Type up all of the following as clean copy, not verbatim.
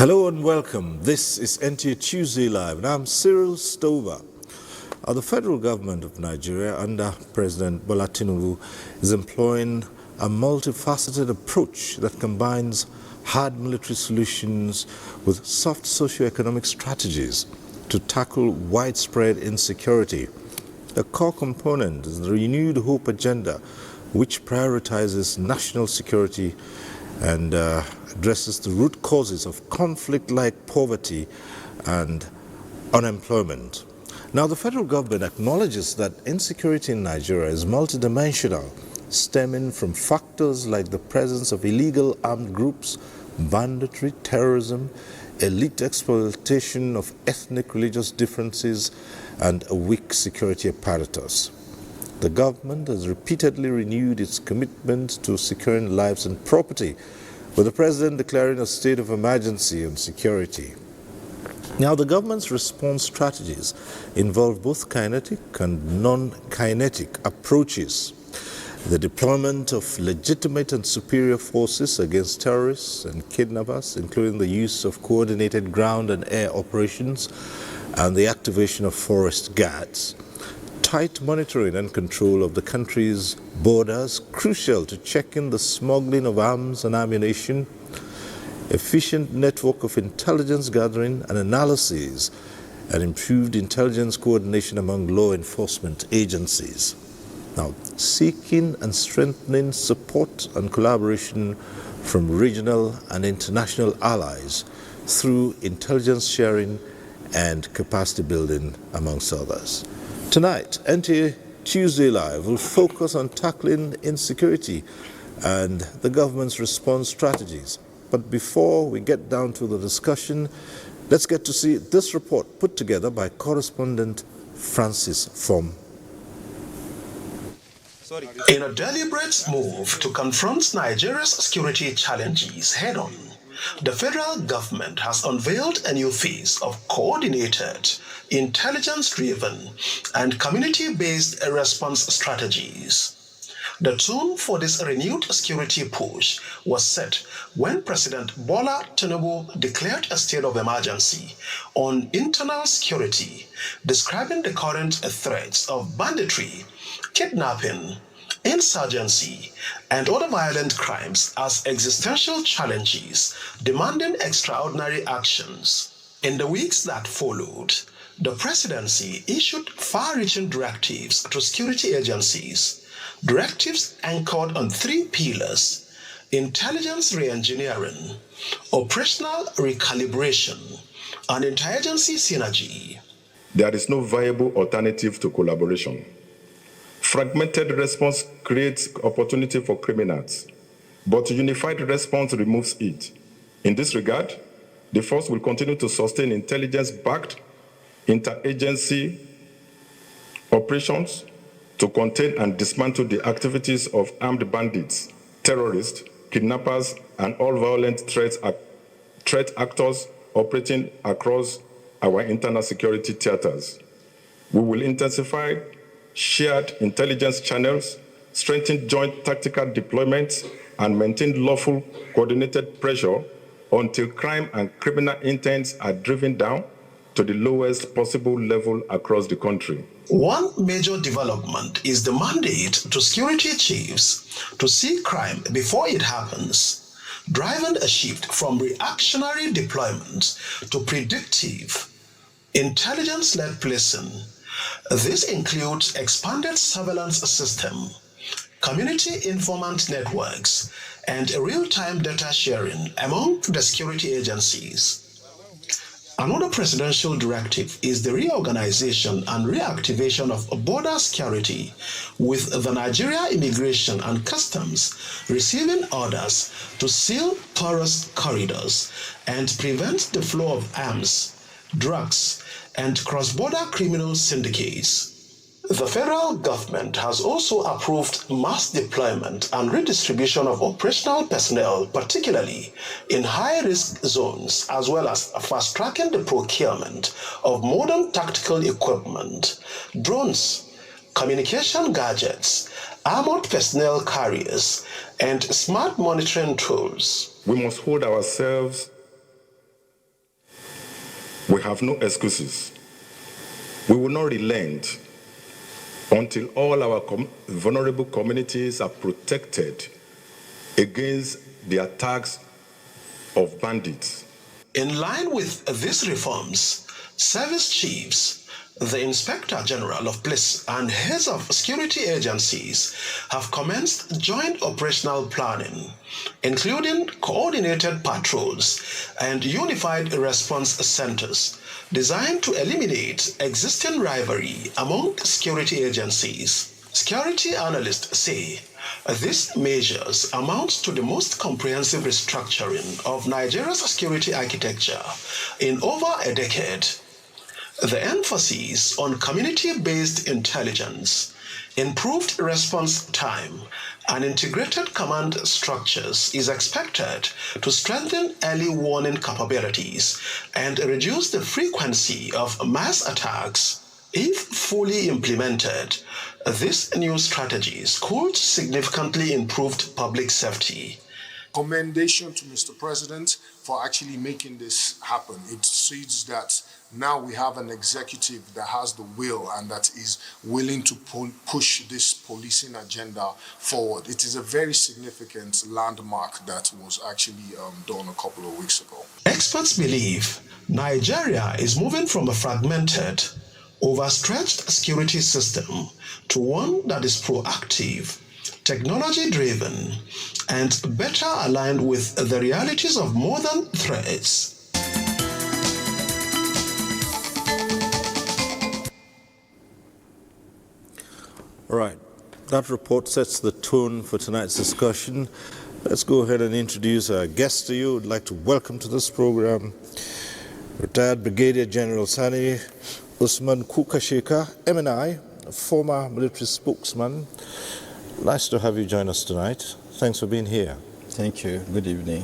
Hello and welcome. This is NTA Tuesday Live, and I'm Cyril Stover. The federal government of Nigeria under President Bola Tinubu is employing a multifaceted approach that combines hard military solutions with soft socio-economic strategies to tackle widespread insecurity. A core component is the Renewed Hope Agenda, which prioritizes national security and addresses the root causes of conflict like poverty and unemployment. Now, the federal government acknowledges that insecurity in Nigeria is multidimensional, stemming from factors like the presence of illegal armed groups, banditry, terrorism, elite exploitation of ethnic religious differences, and a weak security apparatus. The government has repeatedly renewed its commitment to securing lives and property, with the president declaring a state of emergency on security. Now, the government's response strategies involve both kinetic and non-kinetic approaches. The deployment of legitimate and superior forces against terrorists and kidnappers, including the use of coordinated ground and air operations, and the activation of forest guards. Tight monitoring and control of the country's borders, crucial to checking the smuggling of arms and ammunition, efficient network of intelligence gathering and analysis, and improved intelligence coordination among law enforcement agencies. Now, seeking and strengthening support and collaboration from regional and international allies through intelligence sharing and capacity building, amongst others. Tonight, NTA Tuesday Live will focus on tackling insecurity and the government's response strategies. But before we get down to the discussion, let's get to see this report put together by correspondent Francis Fom. In a deliberate move to confront Nigeria's security challenges head-on, the federal government has unveiled a new phase of coordinated, intelligence-driven, and community-based response strategies. The tone for this renewed security push was set when President Bola Tinubu declared a state of emergency on internal security, describing the current threats of banditry, kidnapping, insurgency, and other violent crimes as existential challenges demanding extraordinary actions. In the weeks that followed, the presidency issued far-reaching directives to security agencies, directives anchored on three pillars: intelligence re-engineering, operational recalibration, and interagency synergy. There is no viable alternative to collaboration. Fragmented response creates opportunity for criminals, but unified response removes it. In this regard, the force will continue to sustain intelligence-backed interagency operations to contain and dismantle the activities of armed bandits, terrorists, kidnappers, and all violent threat actors operating across our internal security theaters. We will intensify shared intelligence channels, strengthen joint tactical deployments, and maintain lawful coordinated pressure until crime and criminal intents are driven down to the lowest possible level across the country. One major development is the mandate to security chiefs to see crime before it happens, driving a shift from reactionary deployment to predictive, intelligence-led policing. This includes expanded surveillance system, community informant networks, and real-time data sharing among the security agencies. Another presidential directive is the reorganization and reactivation of border security, with the Nigeria Immigration and Customs receiving orders to seal porous corridors and prevent the flow of arms, drugs, and cross-border criminal syndicates. The federal government has also approved mass deployment and redistribution of operational personnel, particularly in high-risk zones, as well as fast-tracking the procurement of modern tactical equipment, drones, communication gadgets, armored personnel carriers, and smart monitoring tools. We must hold ourselves We have no excuses. We will not relent until all our vulnerable communities are protected against the attacks of bandits. In line with these reforms, service chiefs, the Inspector General of Police, and heads of security agencies have commenced joint operational planning, including coordinated patrols and unified response centers designed to eliminate existing rivalry among security agencies. Security analysts say these measures amount to the most comprehensive restructuring of Nigeria's security architecture in over a decade. The emphasis on community-based intelligence, improved response time, and integrated command structures is expected to strengthen early warning capabilities and reduce the frequency of mass attacks. If fully implemented, these new strategies could significantly improve public safety. Commendation to Mr. President for actually making this happen. It sees that now we have an executive that has the will and that is willing to push this policing agenda forward. It is a very significant landmark that was actually done a couple of weeks ago. Experts believe Nigeria is moving from a fragmented, overstretched security system to one that is proactive, technology-driven, and better aligned with the realities of modern threats. All right, that report sets the tone for tonight's discussion. Let's go ahead and introduce our guest to you. I'd like to welcome to this program retired Brigadier General Sani Usman Kukasheka, MNI, a former military spokesman. Nice to have you join us tonight. Thanks for being here. Thank you. Good evening.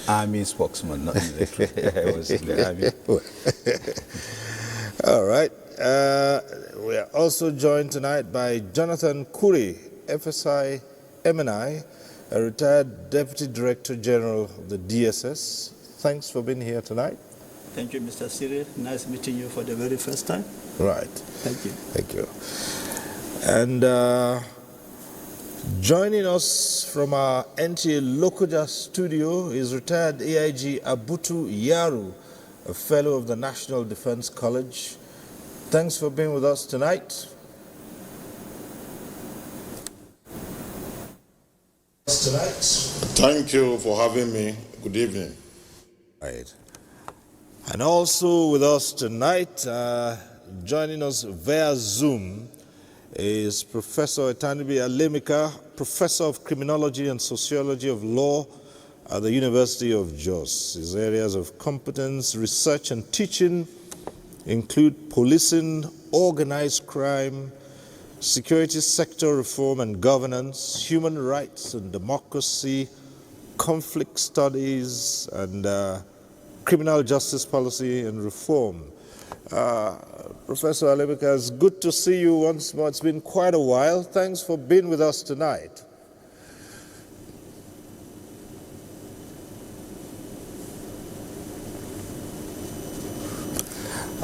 Army spokesman, not military. I was in the army. All right. We are also joined tonight by Jonathan Kuri, FSI MNI, a retired Deputy Director General of the DSS. Thanks for being here tonight. Thank you, Mr. Cyril. Nice meeting you for the very first time. Right. Thank you. Thank you. And joining us from our NTA Lokoja studio is retired AIG Abutu Yaru, a fellow of the National Defense College. Thanks for being with us tonight. Thank you for having me. Good evening. Right. And also with us tonight, joining us via Zoom, is Professor Etanibi Alemika, Professor of Criminology and Sociology of Law at the University of Jos. His areas of competence, research and teaching include policing, organized crime, security sector reform and governance, human rights and democracy, conflict studies, and criminal justice policy and reform. Professor Alemika, it's good to see you once more. It's been quite a while. Thanks for being with us tonight.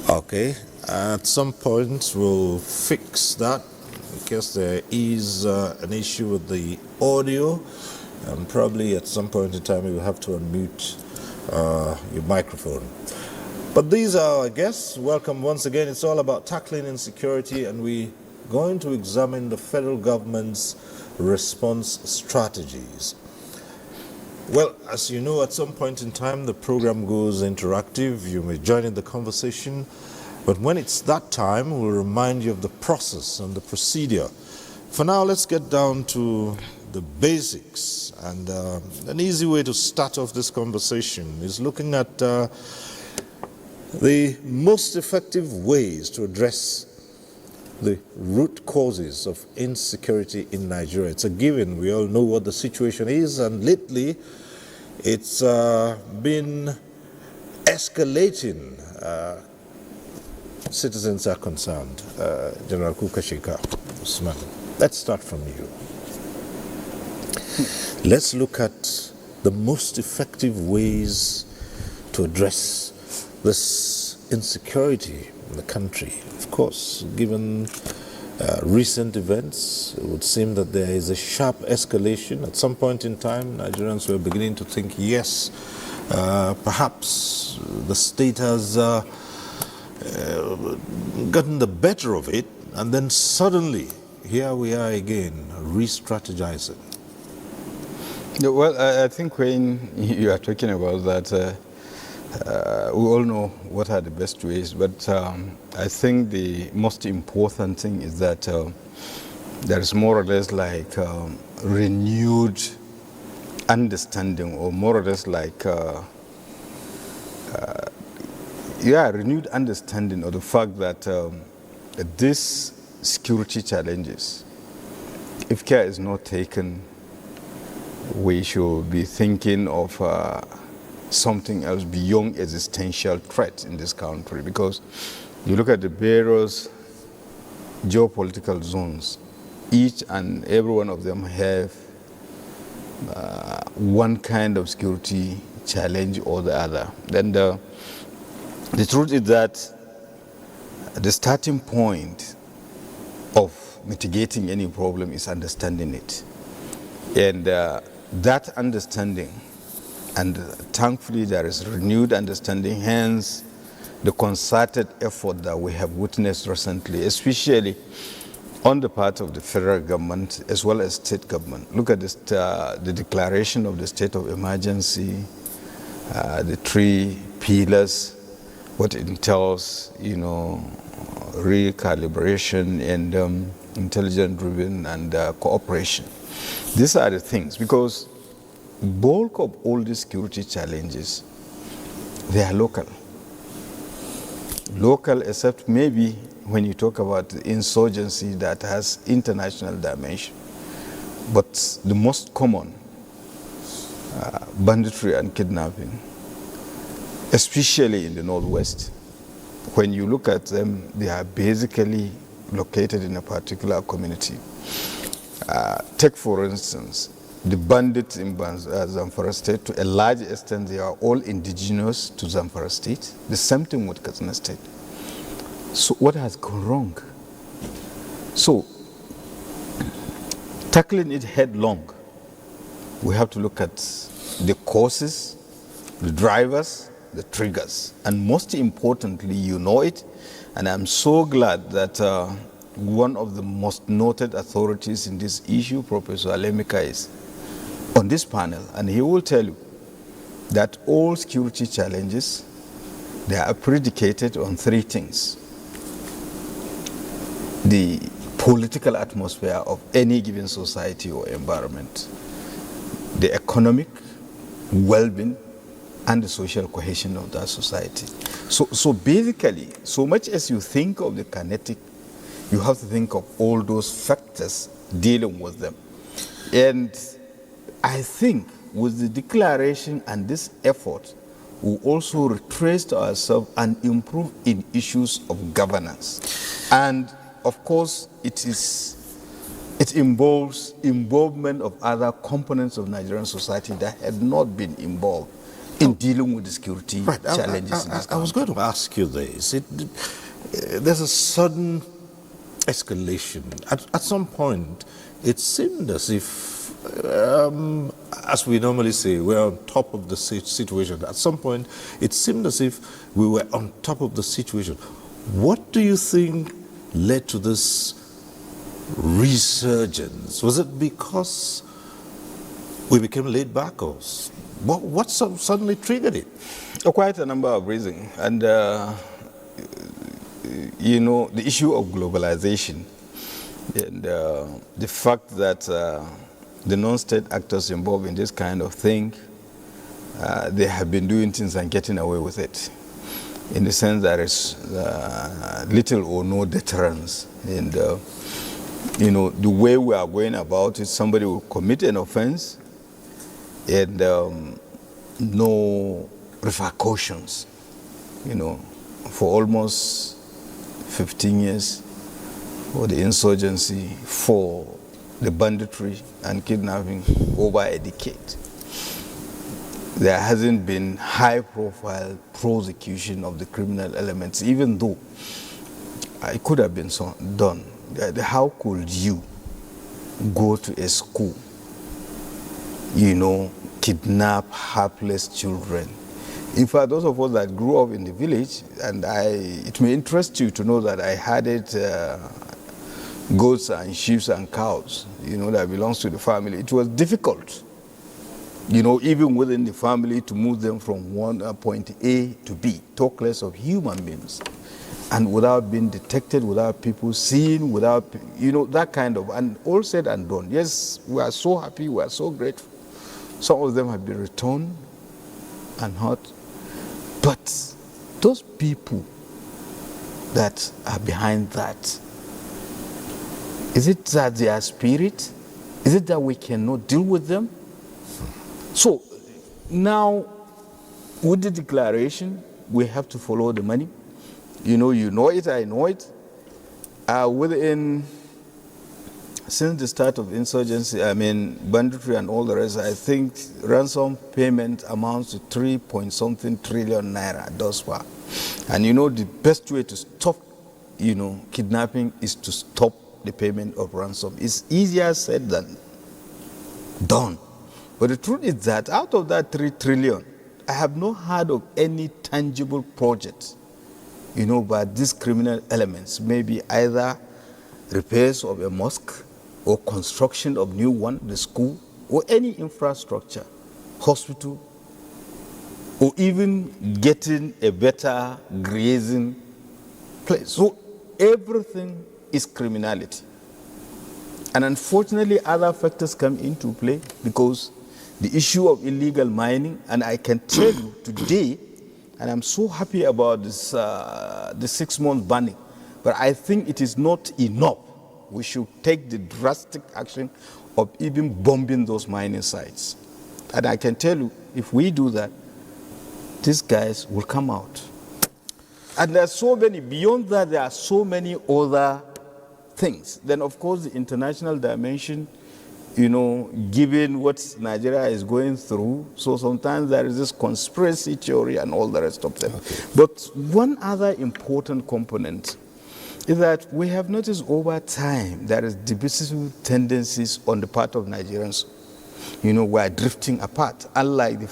Okay, at some point we'll fix that because there is an issue with the audio, and probably at some point in time you'll have to unmute your microphone. But these are our guests. Welcome once again. It's all about tackling insecurity, and we're going to examine the federal government's response strategies. Well, as you know, at some point in time the program goes interactive. You may join in the conversation, but when it's that time, we'll remind you of the process and the procedure. For now, let's get down to the basics, and an easy way to start off this conversation is looking at the most effective ways to address the root causes of insecurity in Nigeria. It's a given. We all know what the situation is, and lately it's been escalating. Citizens are concerned. General Kukasheka, Usman, let's start from you. Let's look at the most effective ways to address this insecurity in the country. Of course, given recent events, it would seem that there is a sharp escalation. At some point in time, Nigerians were beginning to think, yes, perhaps the state has gotten the better of it, and then suddenly, here we are again, re-strategizing. Well, I think when you are talking about that, we all know what are the best ways, but I think the most important thing is that there is more or less like renewed understanding, or more or less like renewed understanding of the fact that these security challenges, if care is not taken, we should be thinking of something else beyond existential threat in this country. Because you look at the various geopolitical zones, each and every one of them have one kind of security challenge or the other. Then the truth is that the starting point of mitigating any problem is understanding it. And that understanding, and thankfully there is renewed understanding, hence the concerted effort that we have witnessed recently, especially on the part of the federal government as well as state government. Look at this, the declaration of the state of emergency, the 3 pillars, what it entails, recalibration and intelligence-driven and cooperation. These are the things, because bulk of all these security challenges, they are local. Local, except maybe when you talk about the insurgency that has international dimension. But the most common, banditry and kidnapping, especially in the Northwest, when you look at them, they are basically located in a particular community. Take, for instance, the bandits in Zamfara State. To a large extent, they are all indigenous to Zamfara State. The same thing with Katsina State. So what has gone wrong? So, tackling it headlong, we have to look at the causes, the drivers, the triggers, and most importantly, you know it, and I'm so glad that one of the most noted authorities in this issue, Professor Alemika, is on this panel, and he will tell you that all security challenges, they are predicated on 3 things. The political atmosphere of any given society or environment, the economic well-being, and the social cohesion of that society. So basically, so much as you think of the kinetic, you have to think of all those factors dealing with them. And I think with the declaration and this effort, we also retrace ourselves and improve in issues of governance. And of course, it involves involvement of other components of Nigerian society that had not been involved in dealing with the security challenges in this country. I was going to ask you this. There's a sudden escalation. At some point, it seemed as if, as we normally say, we're on top of the situation. At some point, it seemed as if we were on top of the situation. What do you think led to this resurgence? Was it because we became laid back, or what suddenly triggered it? Quite a number of reasons. And, the issue of globalization and the fact that the non-state actors involved in this kind of thing, they have been doing things and getting away with it. In the sense there is little or no deterrence. And, the way we are going about it, somebody will commit an offense and no repercussions, for almost 15 years, for the insurgency, for the banditry and kidnapping, over a decade. there hasn't been high-profile prosecution of the criminal elements, even though it could have been done. How could you go to a school, kidnap helpless children? In fact, those of us that grew up in the village, and it may interest you to know that I had goats and sheep and cows, that belongs to the family. It was difficult, even within the family, to move them from one point A to B, talk less of human beings. And without being detected, without people seeing, without, that kind of, and all said and done. Yes, we are so happy, we are so grateful. Some of them have been returned and hurt. But those people that are behind that, is it that they are spirit? Is it that we cannot deal with them? So now, with the declaration, we have to follow the money. You know it, I know it. Since the start of insurgency, banditry and all the rest, I think ransom payment amounts to 3-point-something trillion naira thus far. And the best way to stop, kidnapping is to stop the payment of ransom. It's easier said than done. But the truth is that out of that 3 trillion, I have not heard of any tangible project, by these criminal elements, maybe either repairs of a mosque or construction of new one, the school, or any infrastructure, hospital, or even getting a better grazing place. So everything is criminality. And unfortunately, other factors come into play because the issue of illegal mining, and I can tell you today, and I'm so happy about this, the 6-month banning, but I think it is not enough. We should take the drastic action of even bombing those mining sites. And I can tell you, if we do that, these guys will come out. And there are so many, beyond that, there are so many other things. Then, of course, the international dimension, given what Nigeria is going through, so sometimes there is this conspiracy theory and all the rest of them. Okay. But one other important component is that we have noticed over time there is divisive tendencies on the part of Nigerians. We are drifting apart, unlike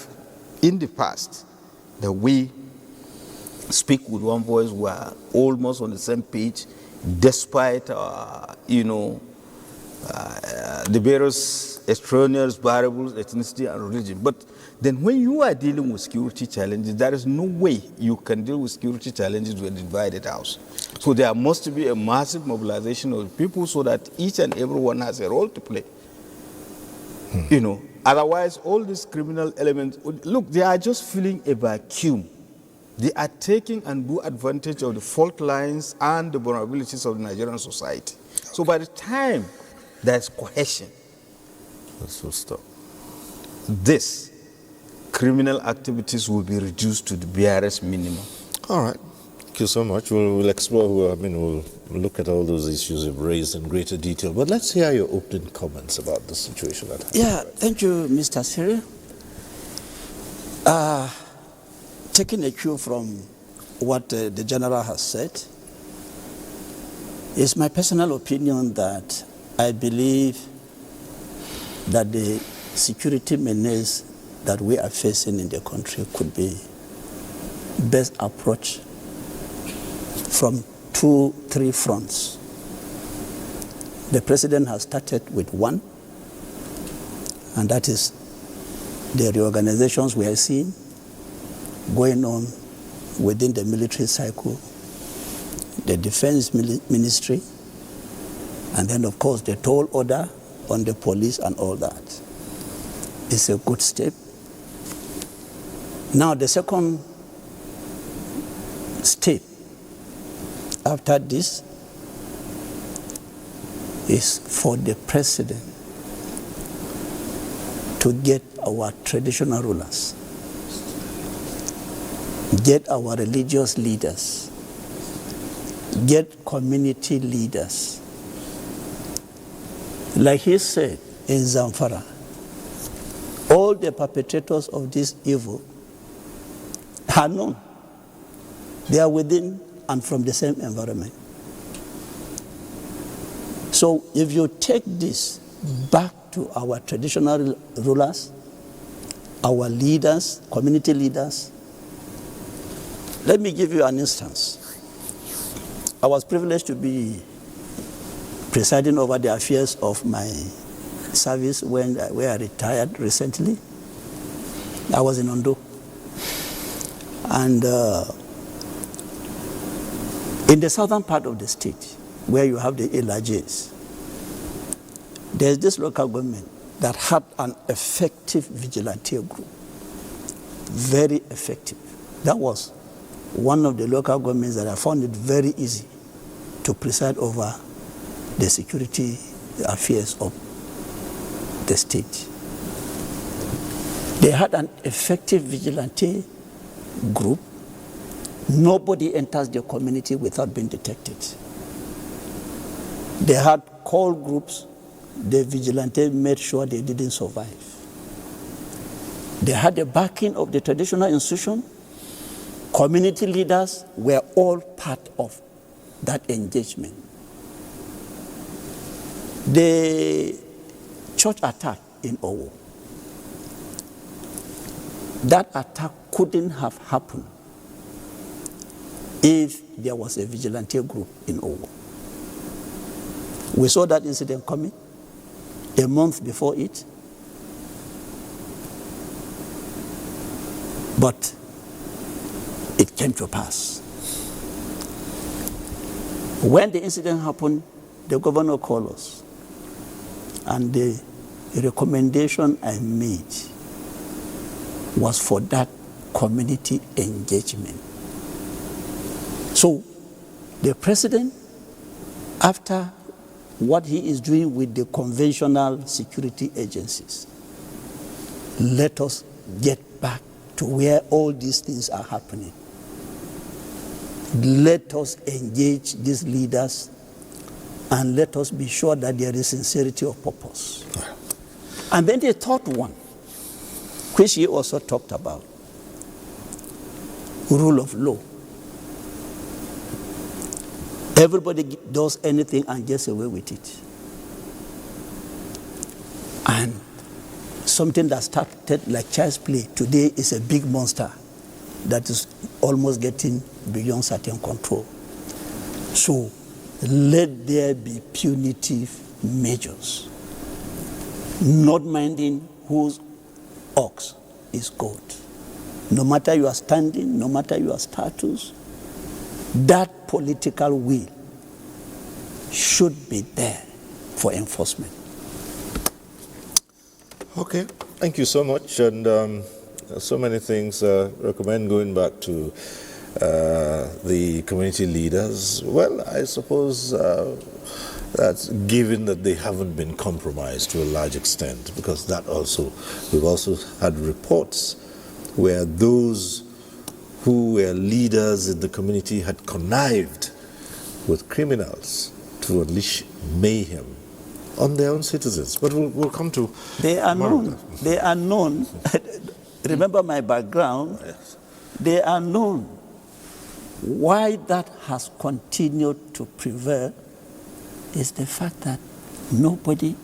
in the past, that we speak with one voice, we are almost on the same page, despite, the various extraneous variables, ethnicity and religion. But then when you are dealing with security challenges, there is no way you can deal with security challenges with a divided house. So there must be a massive mobilization of people so that each and everyone has a role to play. Otherwise, all these criminal elements, look, they are just filling a vacuum. They are taking undue advantage of the fault lines and the vulnerabilities of the Nigerian society. So by the time there's cohesion, this will stop. This criminal activities will be reduced to the barest minimum. All right. Thank you so much. We'll explore, we'll look at all those issues you've raised in greater detail. But let's hear your opening comments about the situation at hand. Yeah, thank you, Mr. Cyril. Taking a cue from what the General has said, it's my personal opinion that I believe that the security menace that we are facing in the country could be best approached from 2-3 fronts. The president has started with one, and that is the reorganizations we are seeing going on within the military cycle, the defense ministry, and then of course the tall order on the police and all that. It's a good step. Now the second step after this is for the president to get our traditional rulers, get our religious leaders, get community leaders. Like he said in Zamfara, All the perpetrators of this evil are known. They are within and from the same environment. So if you take this back to our traditional rulers, our leaders, community leaders, let me give you an instance. I was privileged to be presiding over the affairs of my service where I retired recently. I was in Ondo. And in the southern part of the state, where you have the LRJs, there's this local government that had an effective vigilante group. Very effective. That was one of the local governments that I found it very easy to preside over the security affairs of the state. They had an effective vigilante group. Nobody enters the community without being detected. They had call groups. The vigilante made sure they didn't survive. They had the backing of the traditional institution. Community leaders were all part of that engagement. The church attack in Owo, that attack couldn't have happened if there was a vigilante group in Owo. We saw that incident coming a month before it, but it came to pass. When the incident happened, the governor called us, and the recommendation I made was for that community engagement. So the president, after what he is doing with the conventional security agencies, let us get back to where all these things are happening. Let us engage these leaders and let us be sure that there is sincerity of purpose. And then the third one, which he also talked about, rule of law. Everybody does anything and gets away with it. And something that started like child's play today is a big monster that is almost getting beyond certain control. So let there be punitive measures, not minding whose ox is goat. No matter your standing, no matter your status, that political will should be there for enforcement. Okay, thank you so much. And so many things recommend going back to the community leaders. Well, I suppose that's given that they haven't been compromised to a large extent, because that also, we've also had reports where those who were leaders in the community had connived with criminals to unleash mayhem on their own citizens. But we'll come to... They are known. They are known. Remember my background. Yes. They are known. Why that has continued to prevail is the fact that nobody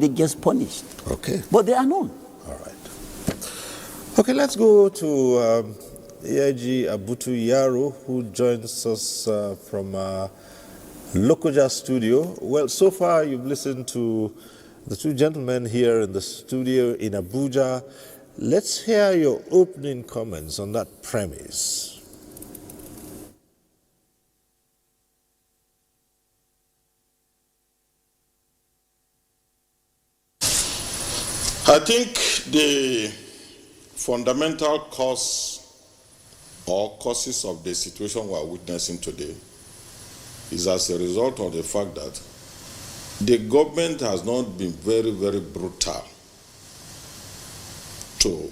gets punished. Okay. But they are known. All right. Okay, let's go to AIG Abutu Yaro, who joins us from Lokoja studio. Well, so far you've listened to the two gentlemen here in the studio in Abuja. Let's hear your opening comments on that premise. I think the fundamental cause or causes of the situation we are witnessing today is as a result of the fact that the government has not been very, very brutal to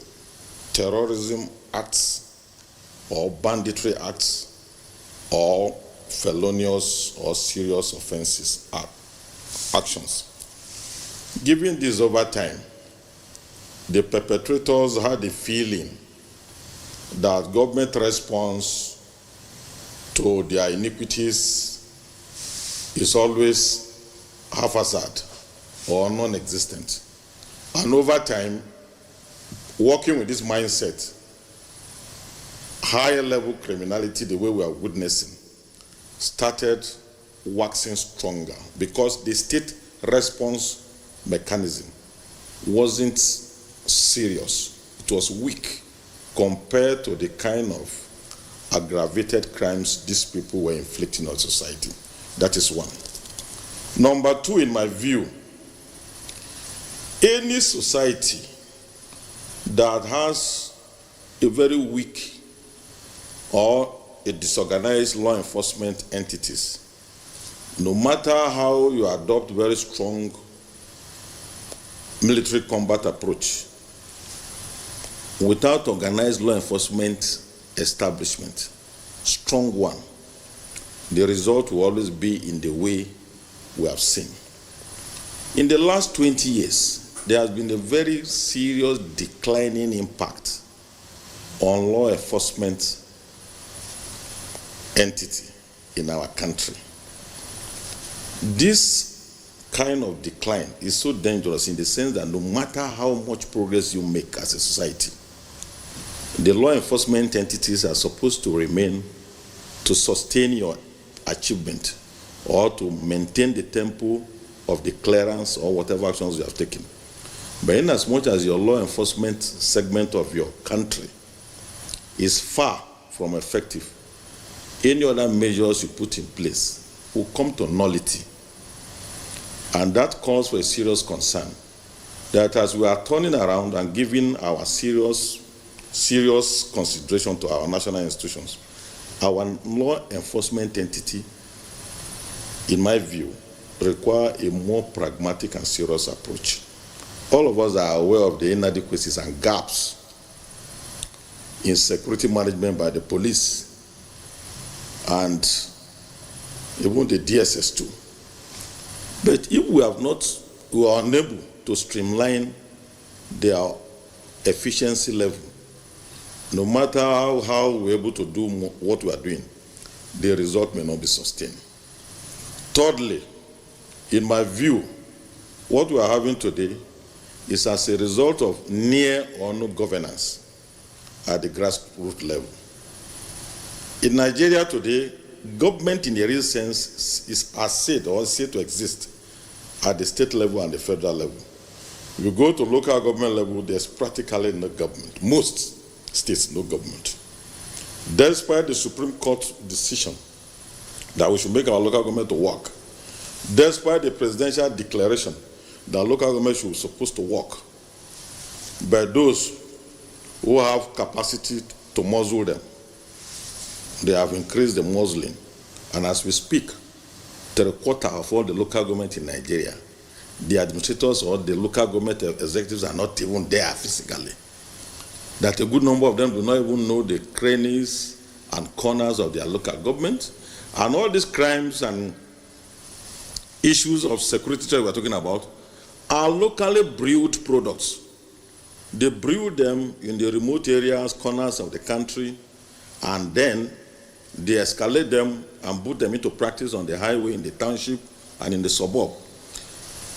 terrorism acts or banditry acts or felonious or serious offenses actions. Given this over time, the perpetrators had a feeling that government response to their iniquities is always haphazard or non-existent. And over time, working with this mindset, higher level criminality, the way we are witnessing, started waxing stronger because the state response mechanism wasn't serious. It was weak compared to the kind of aggravated crimes these people were inflicting on society. That is one. Number two, in my view, any society that has a very weak or a disorganized law enforcement entities, no matter how you adopt very strong military combat approach, without organized law enforcement establishment, strong one, the result will always be in the way we have seen. In the last 20 years, there has been a very serious declining impact on law enforcement entity in our country. This kind of decline is so dangerous in the sense that no matter how much progress you make as a society, the law enforcement entities are supposed to remain to sustain your achievement or to maintain the tempo of the clearance or whatever actions you have taken. But in as much as your law enforcement segment of your country is far from effective, any other measures you put in place will come to nullity. And that calls for a serious concern that as we are turning around and giving our serious consideration to our national institutions, our law enforcement entity, in my view, require a more pragmatic and serious approach. All of us are aware of the inadequacies and gaps in security management by the police and even the DSS too. But if we are unable to streamline their efficiency level, no matter how we're able to do what we are doing, the result may not be sustained. Thirdly, in my view, what we are having today is as a result of near or no governance at the grassroots level. In Nigeria today, government in a real sense is said to exist at the state level and the federal level. If you go to local government level, there's practically no government. Most states, no government. Despite the Supreme Court decision that we should make our local government to work, despite the presidential declaration that local government should be supposed to work, by those who have capacity to muzzle them, they have increased the muzzling. And as we speak, 3/4 of all the local government in Nigeria, the administrators or the local government executives are not even there physically. That a good number of them do not even know the crannies and corners of their local government. And all these crimes and issues of security that we're talking about are locally brewed products. They brew them in the remote areas, corners of the country, and then they escalate them and put them into practice on the highway, in the township, and in the suburb.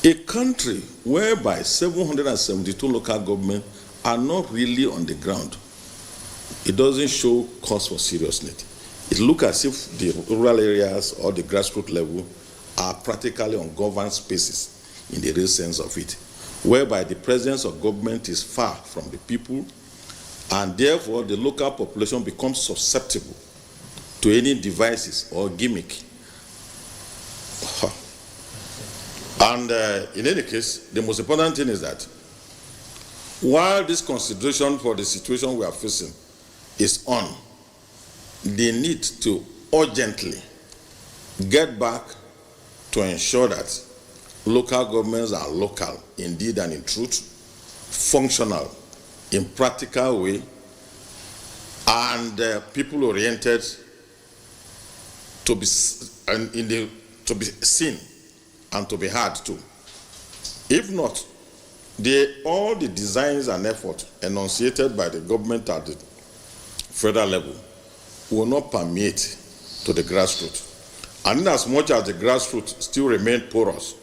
A country whereby 772 local governments are not really on the ground, it doesn't show cause for seriousness. It looks as if the rural areas or the grassroots level are practically ungoverned spaces in the real sense of it, whereby the presence of government is far from the people, and therefore the local population becomes susceptible to any devices or gimmick. And in any case, the most important thing is that while this consideration for the situation we are facing is on, they need to urgently get back to ensure that local governments are local, indeed and in truth, functional, in practical way, and people-oriented to be seen and to be heard too. If not, all the designs and efforts enunciated by the government at the federal level will not permeate to the grassroots. And in as much as the grassroots still remain porous,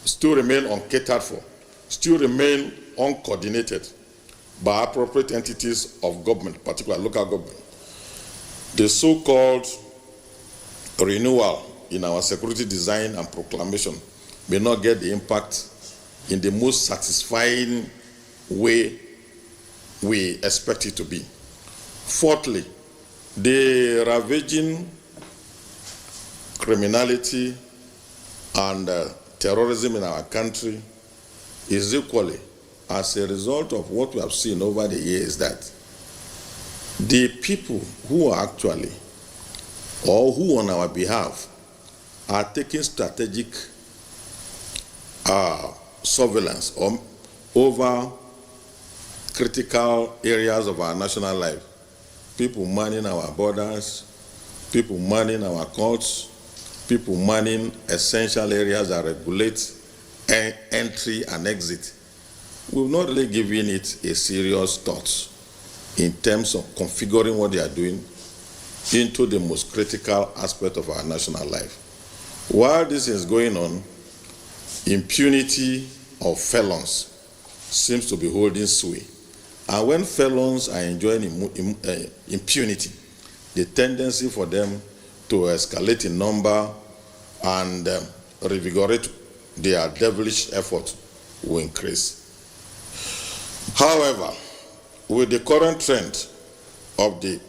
still remain uncatered for, still remain uncoordinated by appropriate entities of government, particularly local government, the so-called renewal in our security design and proclamation may not get the impact in the most satisfying way we expect it to be. Fourthly, the ravaging criminality and terrorism in our country is equally as a result of what we have seen over the years, that the people who are actually, or who on our behalf, are taking strategic surveillance over critical areas of our national life. People manning our borders, people manning our courts, people manning essential areas that regulate entry and exit. We've not really given it a serious thought in terms of configuring what they are doing into the most critical aspect of our national life. While this is going on, impunity of felons seems to be holding sway. And when felons are enjoying impunity, the tendency for them to escalate in number and revigorate their devilish effort will increase. However, with the current trend of the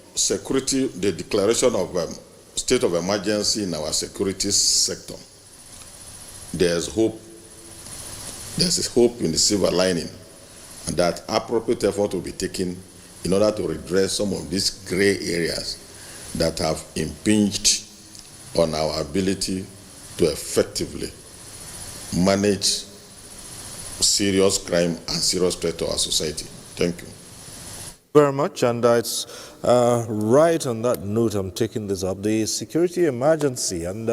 declaration of state of emergency in our security sector, there's hope. There's hope in the silver lining, and that appropriate effort will be taken in order to redress some of these gray areas that have impinged on our ability to effectively manage serious crime and serious threat to our society. Thank you. Very much, and it's right on that note I'm taking this up, the security emergency, and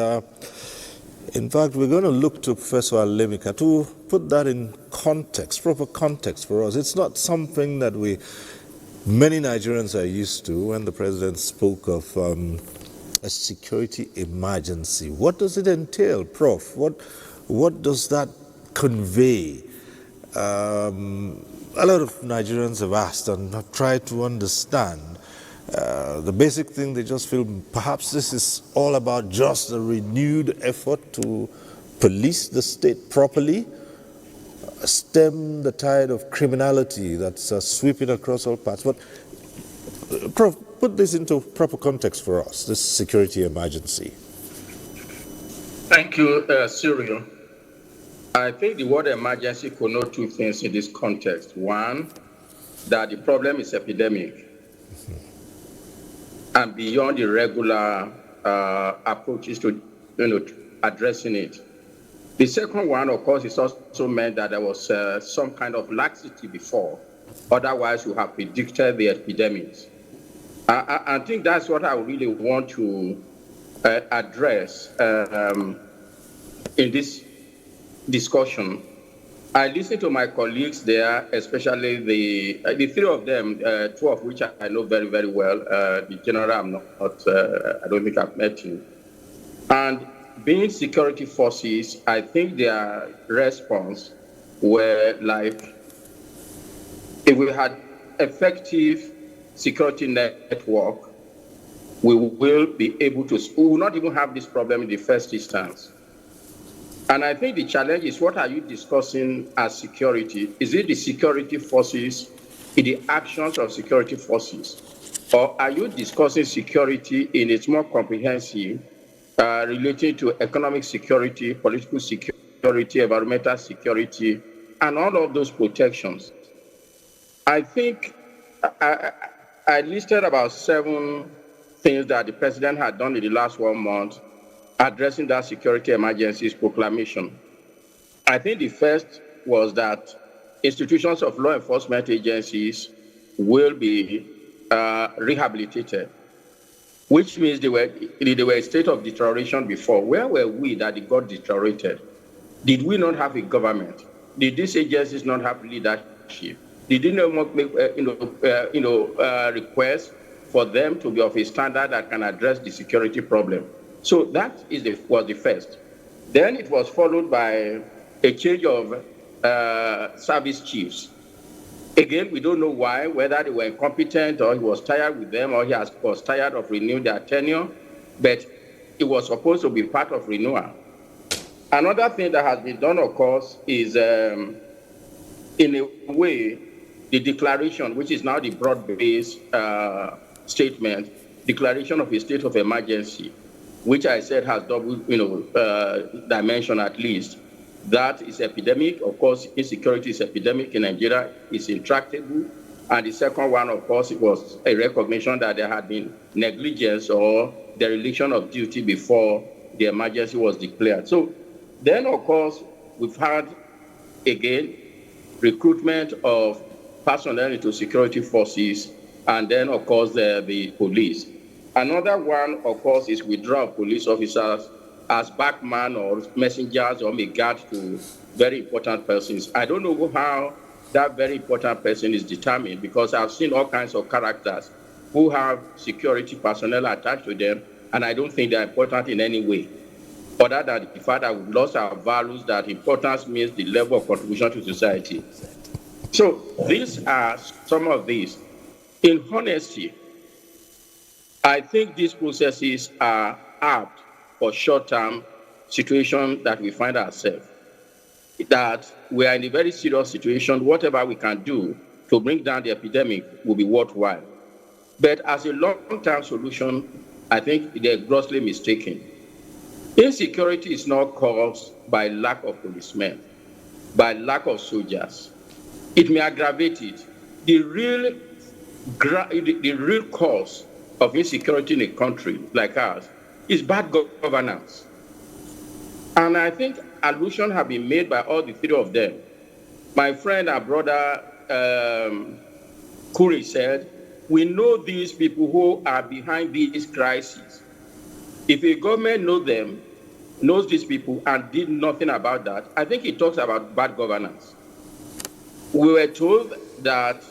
in fact we're going to look to Professor Alemika to put that in context, proper context for us. It's not something that many Nigerians are used to. When the president spoke of a security emergency, what does it entail, Prof? What does that convey? A lot of Nigerians have asked and have tried to understand. The basic thing, they just feel perhaps this is all about just a renewed effort to police the state properly, stem the tide of criminality that's sweeping across all parts. But, Prof, put this into proper context for us, this security emergency. Thank you, Cyril. I think the word emergency connotes two things in this context. One, that the problem is epidemic and beyond the regular approaches to addressing it. The second one, of course, is also meant that there was some kind of laxity before. Otherwise, you have predicted the epidemics. I think that's what I really want to address in this discussion. I listened to my colleagues there, especially the three of them, two of which I know very, very well. The general, I don't think I've met him. And being security forces, I think their response were like, if we had effective security network, we will be able to, we will not even have this problem in the first instance. And I think the challenge is, what are you discussing as security? Is it the security forces, the actions of security forces? Or are you discussing security in its more comprehensive, related to economic security, political security, environmental security, and all of those protections? I think I listed about 7 things that the president had done in the last 1 month addressing that security emergencies proclamation. I think the first was that institutions of law enforcement agencies will be rehabilitated, which means they were a state of deterioration before. Where were we that it got deteriorated? Did we not have a government? Did these agencies not have leadership? Did they not make requests for them to be of a standard that can address the security problem? So that was the first. Then it was followed by a change of service chiefs. Again, we don't know why, whether they were incompetent or he was tired with them or was tired of renewing their tenure, but it was supposed to be part of renewal. Another thing that has been done, of course, is in a way, the declaration, which is now the broad-based statement, declaration of a state of emergency, which I said has double, dimension at least. That is epidemic. Of course, insecurity is epidemic in Nigeria. It's intractable. And the second one, of course, it was a recognition that there had been negligence or dereliction of duty before the emergency was declared. So then, of course, we've had, again, recruitment of personnel into security forces, and then, of course, the police. Another one, of course, is withdrawal of police officers as backman or messengers or guard to very important persons. I don't know how that very important person is determined, because I've seen all kinds of characters who have security personnel attached to them, and I don't think they're important in any way, other than the fact that we've lost our values, that importance means the level of contribution to society. So these are some of these. In honesty, I think these processes are apt for short-term situation that we find ourselves, that we are in a very serious situation. Whatever we can do to bring down the epidemic will be worthwhile. But as a long-term solution, I think they're grossly mistaken. Insecurity is not caused by lack of policemen, by lack of soldiers. It may aggravate it. The real cause of insecurity in a country like ours is bad governance. And I think allusion have been made by all the three of them. My friend and brother Kuri said, we know these people who are behind these crises. If a government knows these people and did nothing about that, I think it talks about bad governance. We were told that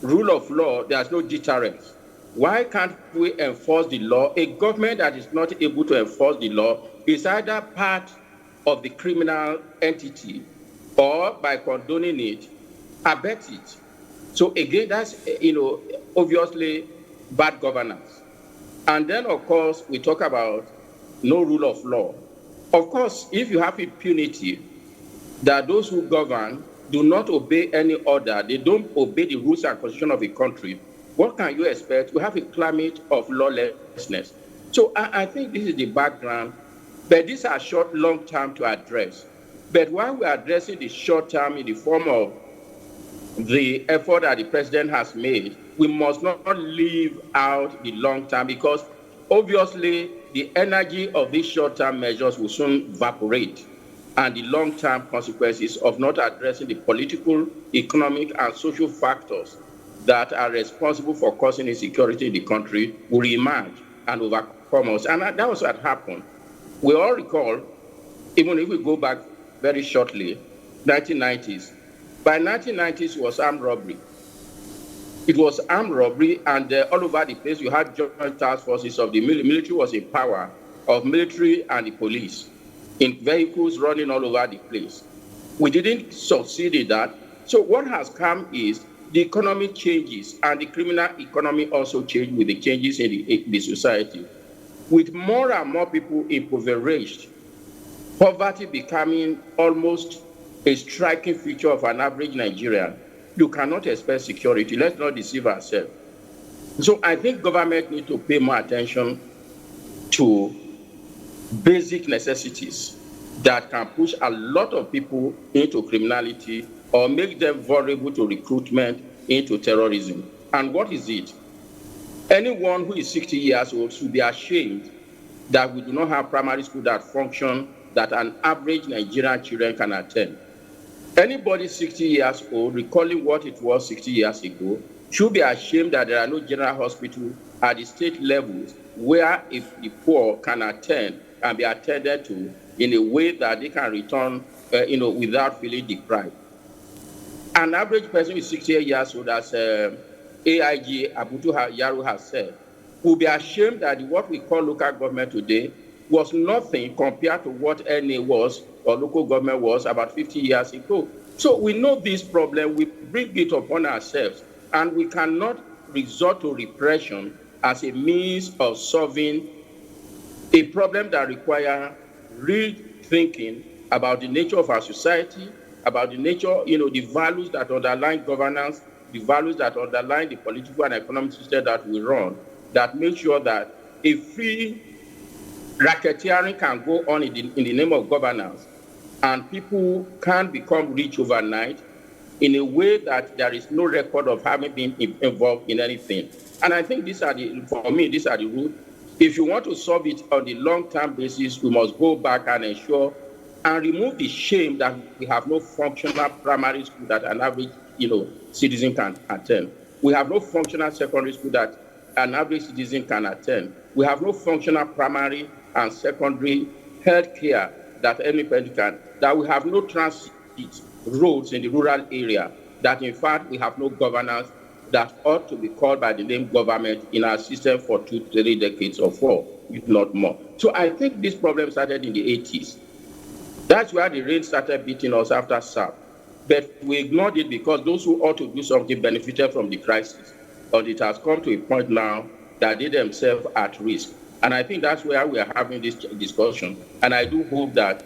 rule of law, there's no deterrence. Why can't we enforce the law? A government that is not able to enforce the law is either part of the criminal entity or, by condoning it, abet it. So again, that's obviously bad governance. And then, of course, we talk about no rule of law. Of course, if you have impunity, that those who govern do not obey any order, they don't obey the rules and constitution of a country, what can you expect? We have a climate of lawlessness. So I think this is the background, but these are short, long term to address. But while we're addressing the short term in the form of the effort that the president has made, we must not leave out the long term, because obviously the energy of these short term measures will soon evaporate, and the long term consequences of not addressing the political, economic, and social factors that are responsible for causing insecurity in the country will emerge and overcome us. And that was what happened. We all recall, even if we go back very shortly, 1990s. By 1990s, it was armed robbery. It was armed robbery, and all over the place, you had joint task forces of the military was in power, of military and the police, in vehicles running all over the place. We didn't succeed in that. So what has come is the economy changes, and the criminal economy also changed with the changes in the society. With more and more people impoverished, poverty becoming almost a striking feature of an average Nigerian, you cannot expect security. Let's not deceive ourselves. So I think government need to pay more attention to basic necessities that can push a lot of people into criminality or make them vulnerable to recruitment into terrorism. And what is it? Anyone who is 60 years old should be ashamed that we do not have primary school that function that an average Nigerian children can attend. Anybody 60 years old, recalling what it was 60 years ago, should be ashamed that there are no general hospitals at the state levels where if the poor can attend and be attended to in a way that they can return, without feeling deprived. An average person with 68 years old, as AIG Abuja Yaru has said, will be ashamed that what we call local government today was nothing compared to what NA was or local government was about 50 years ago. So we know this problem, we bring it upon ourselves, and we cannot resort to repression as a means of solving a problem that requires real thinking about the nature of our society, about the nature, the values that underlie governance, the values that underlie the political and economic system that we run, that make sure that a free racketeering can go on in the name of governance, and people can become rich overnight in a way that there is no record of having been involved in anything. And I think for me, these are the root. If you want to solve it on the long-term basis, we must go back and ensure and remove the shame that we have no functional primary school that an average, citizen can attend. We have no functional secondary school that an average citizen can attend. We have no functional primary and secondary health care that anybody can. That we have no transit roads in the rural area. That in fact we have no governance that ought to be called by the name government in our system for 2-3 decades or 4, if not more. So I think this problem started in the 80s. That's where the rain started beating us after SAP. But we ignored it because those who ought to do something benefited from the crisis. But it has come to a point now that they themselves are at risk. And I think that's where we are having this discussion. And I do hope that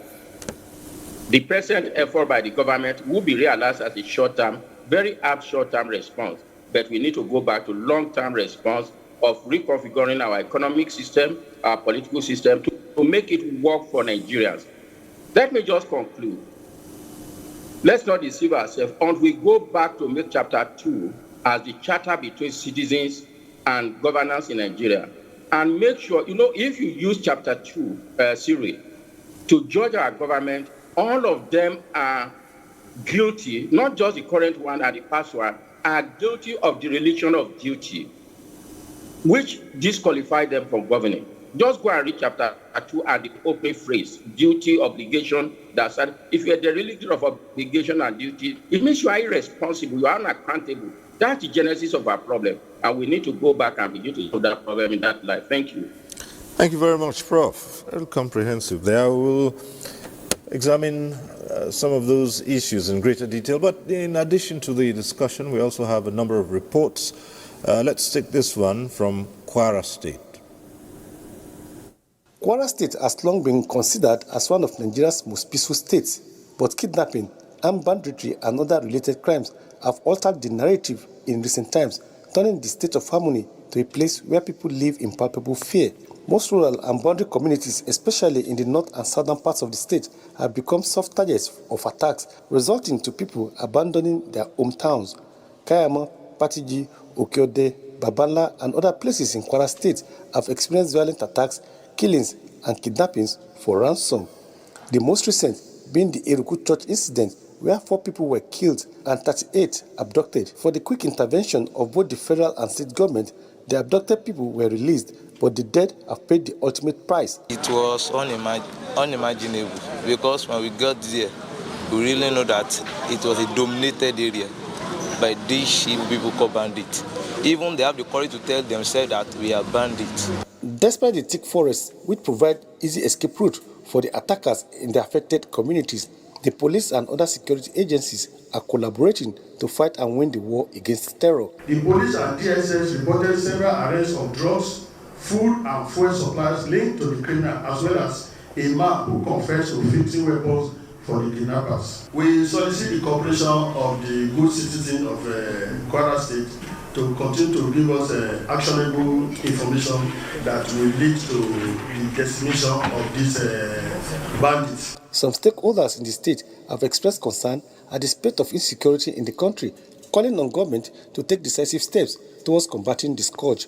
the present effort by the government will be realized as a short-term, very apt short-term response. But we need to go back to long-term response of reconfiguring our economic system, our political system, to make it work for Nigerians. Let me just conclude. Let's not deceive ourselves. Until we go back to make Chapter 2 as the charter between citizens and governance in Nigeria, and make sure, if you use Chapter 2, Siri, to judge our government, all of them are guilty, not just the current one and the past one, are guilty of dereliction of duty, which disqualify them from governing. Just go and read Chapter 2 and the opening phrase, duty, obligation. If you're derelict of obligation and duty, it means you are irresponsible, you are unaccountable. That's the genesis of our problem. And we need to go back and begin to solve that problem in that light. Thank you. Thank you very much, Prof. Very comprehensive there. We'll examine some of those issues in greater detail. But in addition to the discussion, we also have a number of reports. Let's take this one from Kwara State. Kwara State has long been considered as one of Nigeria's most peaceful states, but kidnapping, armed banditry, and other related crimes have altered the narrative in recent times, turning the state of harmony to a place where people live in palpable fear. Most rural and boundary communities, especially in the north and southern parts of the state, have become soft targets of attacks, resulting to people abandoning their hometowns. Kayama, Patiji, Okeode, Babala, and other places in Kwara State have experienced violent attacks, killings, and kidnappings for ransom. The most recent being the Eruku Church incident, where 4 people were killed and 38 abducted. For the quick intervention of both the federal and state government, the abducted people were released, but the dead have paid the ultimate price. It was unimaginable because when we got there, we really know that it was a dominated area by these people called bandits. Even they have the courage to tell themselves that we are bandits. Despite the thick forests, which provide easy escape route for the attackers in the affected communities, the police and other security agencies are collaborating to fight and win the war against terror. The police and DSS reported several arrests of drugs, food and fuel supplies linked to the criminal, as well as a man who confessed to 50 weapons for the kidnappers. We solicit the cooperation of the good citizens of Kwara State to continue to give us actionable information that will lead to the destination of these bandits. Some stakeholders in the state have expressed concern at the state of insecurity in the country, calling on government to take decisive steps towards combating the scourge.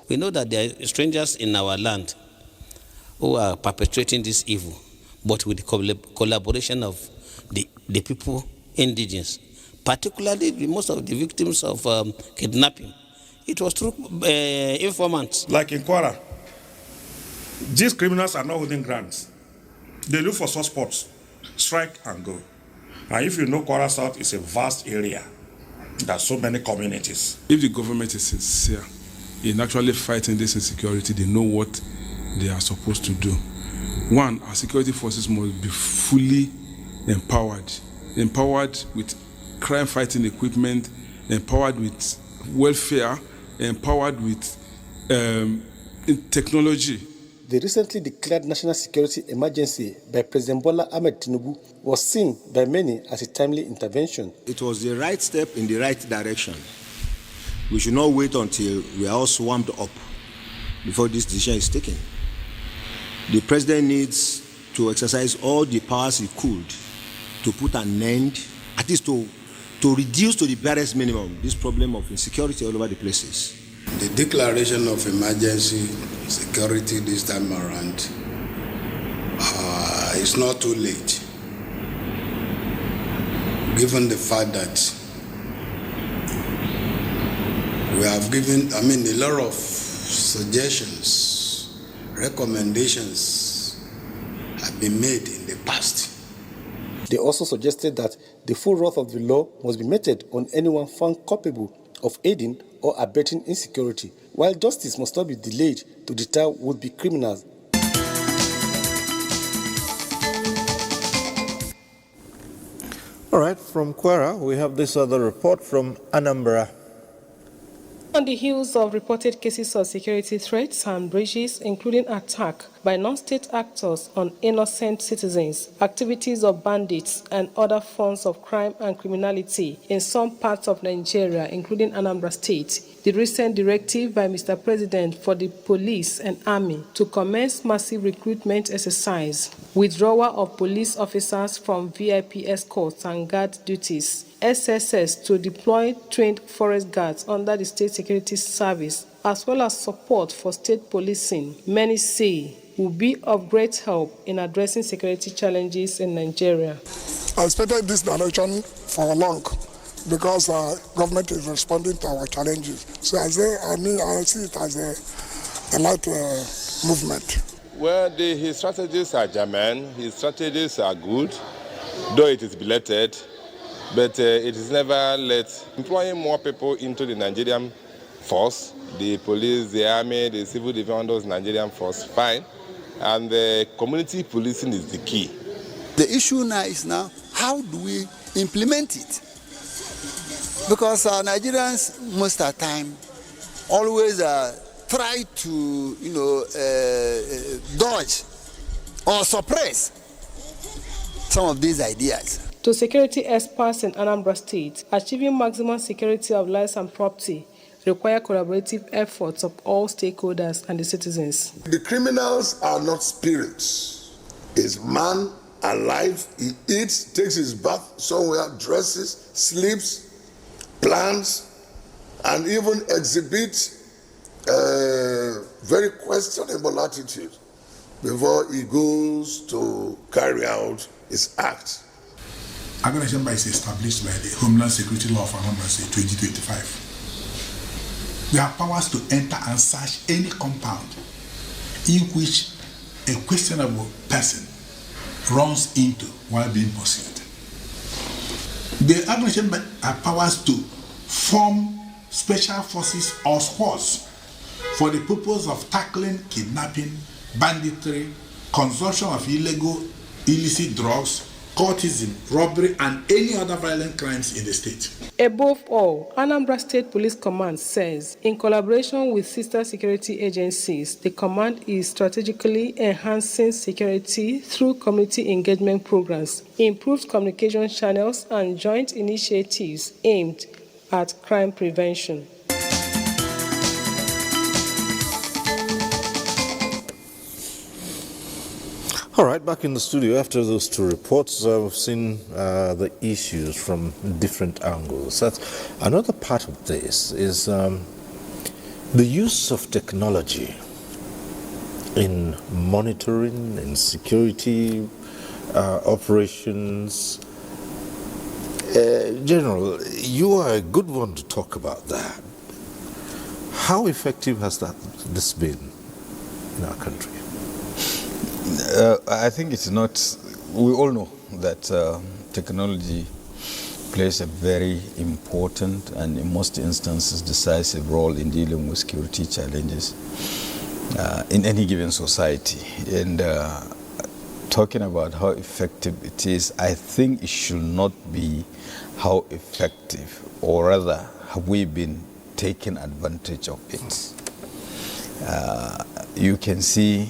We know that there are strangers in our land who are perpetrating this evil, but with the collaboration of the people, indigenous, particularly most of the victims of kidnapping. It was through informants. Like in Kwara, These criminals are not holding grounds. They look for soft spots, strike and go. And if you know Kwara South is a vast area, there are so many communities. If the government is sincere in actually fighting this insecurity, they know what they are supposed to do. One, our security forces must be fully empowered with crime-fighting equipment, empowered with welfare, empowered with technology. The recently declared national security emergency by President Bola Ahmed Tinubu was seen by many as a timely intervention. It was the right step in the right direction. We should not wait until we are all swarmed up before this decision is taken. The president needs to exercise all the powers he could to put an end, at least to reduce to the barest minimum this problem of insecurity all over the places. The declaration of emergency security this time around is not too late, given the fact that we have given, a lot of suggestions, recommendations have been made in the past. They also suggested that the full wrath of the law must be meted on anyone found culpable of aiding or abetting insecurity, while justice must not be delayed to deter would-be criminals. All right, from Kwara, we have this other report from Anambra. On the heels of reported cases of security threats and breaches, including attack by non-state actors on innocent citizens, activities of bandits, and other forms of crime and criminality in some parts of Nigeria, including Anambra State, the recent directive by Mr. President for the police and army to commence massive recruitment exercise, withdrawal of police officers from VIP escorts and guard duties, SSS to deploy trained forest guards under the State Security Service, as well as support for state policing, many say will be of great help in addressing security challenges in Nigeria. I expected this direction for long because government is responding to our challenges. So I see it as a light movement. Well, his strategies are germane, his strategies are good, though it is belated, but it is never let employing more people into the Nigerian force, the police, the army, the civil defenders, Nigerian force, fine. And the community policing is the key. The issue now is how do we implement it? Because Nigerians most of the time always try to dodge or suppress some of these ideas. To security experts in Anambra State, achieving maximum security of lives and property require collaborative efforts of all stakeholders and the citizens. The criminals are not spirits. It's man alive. He eats, takes his bath somewhere, dresses, sleeps, plans, and even exhibits very questionable attitude before he goes to carry out his act. Aggression is established by the Homeland Security Law of Anambra State 2025. We have powers to enter and search any compound in which a questionable person runs into while being pursued. The aggression have powers to form special forces or squads for the purpose of tackling kidnapping, banditry, consumption of illicit drugs, cultism, robbery, and any other violent crimes in the state. Above all, Anambra State Police Command says, in collaboration with sister security agencies, the command is strategically enhancing security through community engagement programs, improved communication channels, and joint initiatives aimed at crime prevention. All right, back in the studio after those two reports, we've seen the issues from different angles. That's another part of this is the use of technology in monitoring, in security operations. General, you are a good one to talk about that. How effective has this been in our country? I think it's not. We all know that technology plays a very important and, in most instances, decisive role in dealing with security challenges in any given society. And talking about how effective it is, I think it should not be how effective, or rather, have we been taking advantage of it. You can see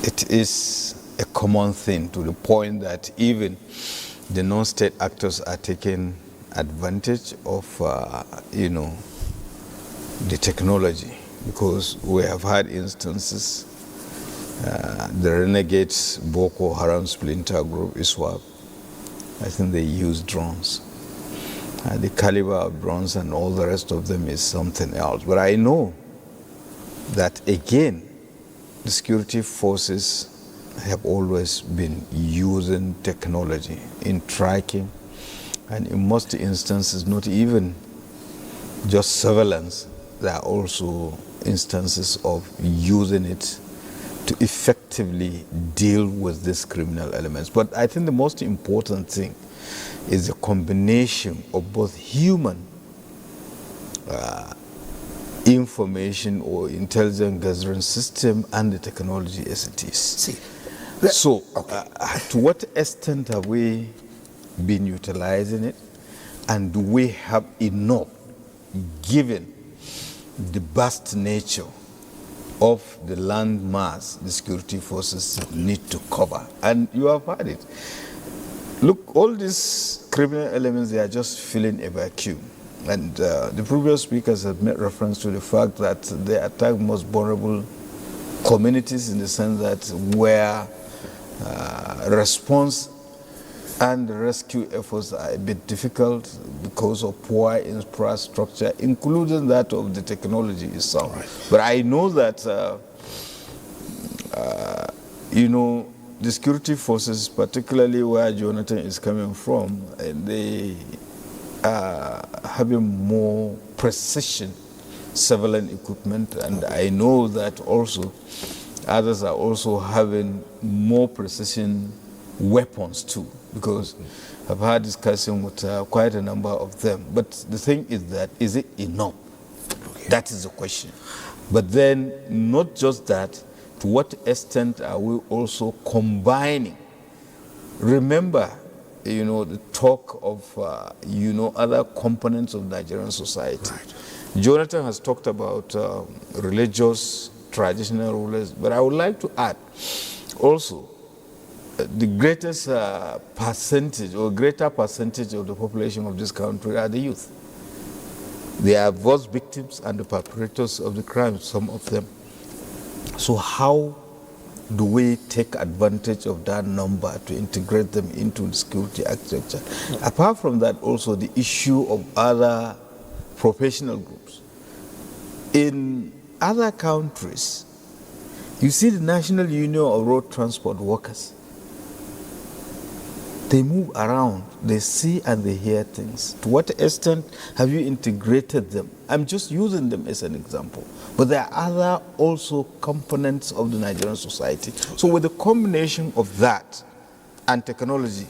it is a common thing, to the point that even the non-state actors are taking advantage of, the technology, because we have had instances. The renegade Boko Haram splinter group, ISWAP, I think they use drones. The caliber of drones and all the rest of them is something else. But I know that, again, the security forces have always been using technology in tracking, and in most instances, not even just surveillance, there are also instances of using it to effectively deal with these criminal elements. But I think the most important thing is the combination of both human information or intelligence gathering system and the technology as it is. So, to what extent have we been utilizing it, and do we have enough, given the vast nature of the land mass the security forces need to cover? And you have had it. Look, all these criminal elements, they are just filling a vacuum. And the previous speakers have made reference to the fact that they attack most vulnerable communities, in the sense that where response and rescue efforts are a bit difficult because of poor infrastructure, including that of the technology itself. Right. But I know that, the security forces, particularly where Jonathan is coming from, they are having more precision surveillance equipment, and I know that also others are also having more precision weapons too, because I've had discussion with quite a number of them. But the thing is that, is it enough? Okay. That is the question. But then, not just that, to what extent are we also combining? Remember, the talk of, other components of Nigerian society. Right. Jonathan has talked about religious, traditional rulers, but I would like to add also the greatest percentage, or greater percentage of the population of this country are the youth. They are both victims and the perpetrators of the crimes, some of them. So how do we take advantage of that number to integrate them into the security architecture? Yeah. Apart from that, also the issue of other professional groups. In other countries, you see the National Union of Road Transport Workers. They move around, they see and they hear things. To what extent have you integrated them? I'm just using them as an example. But there are other also components of the Nigerian society. So with the combination of that and technology,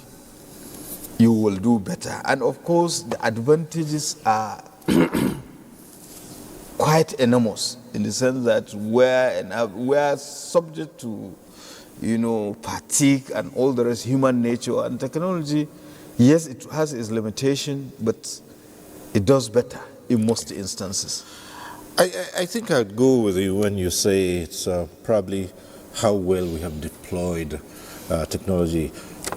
you will do better. And of course, the advantages are quite enormous, in the sense that we're subject to fatigue and all the rest, human nature, and technology. Yes, it has its limitation, but it does better in most instances. I think I'd go with you when you say it's probably how well we have deployed technology.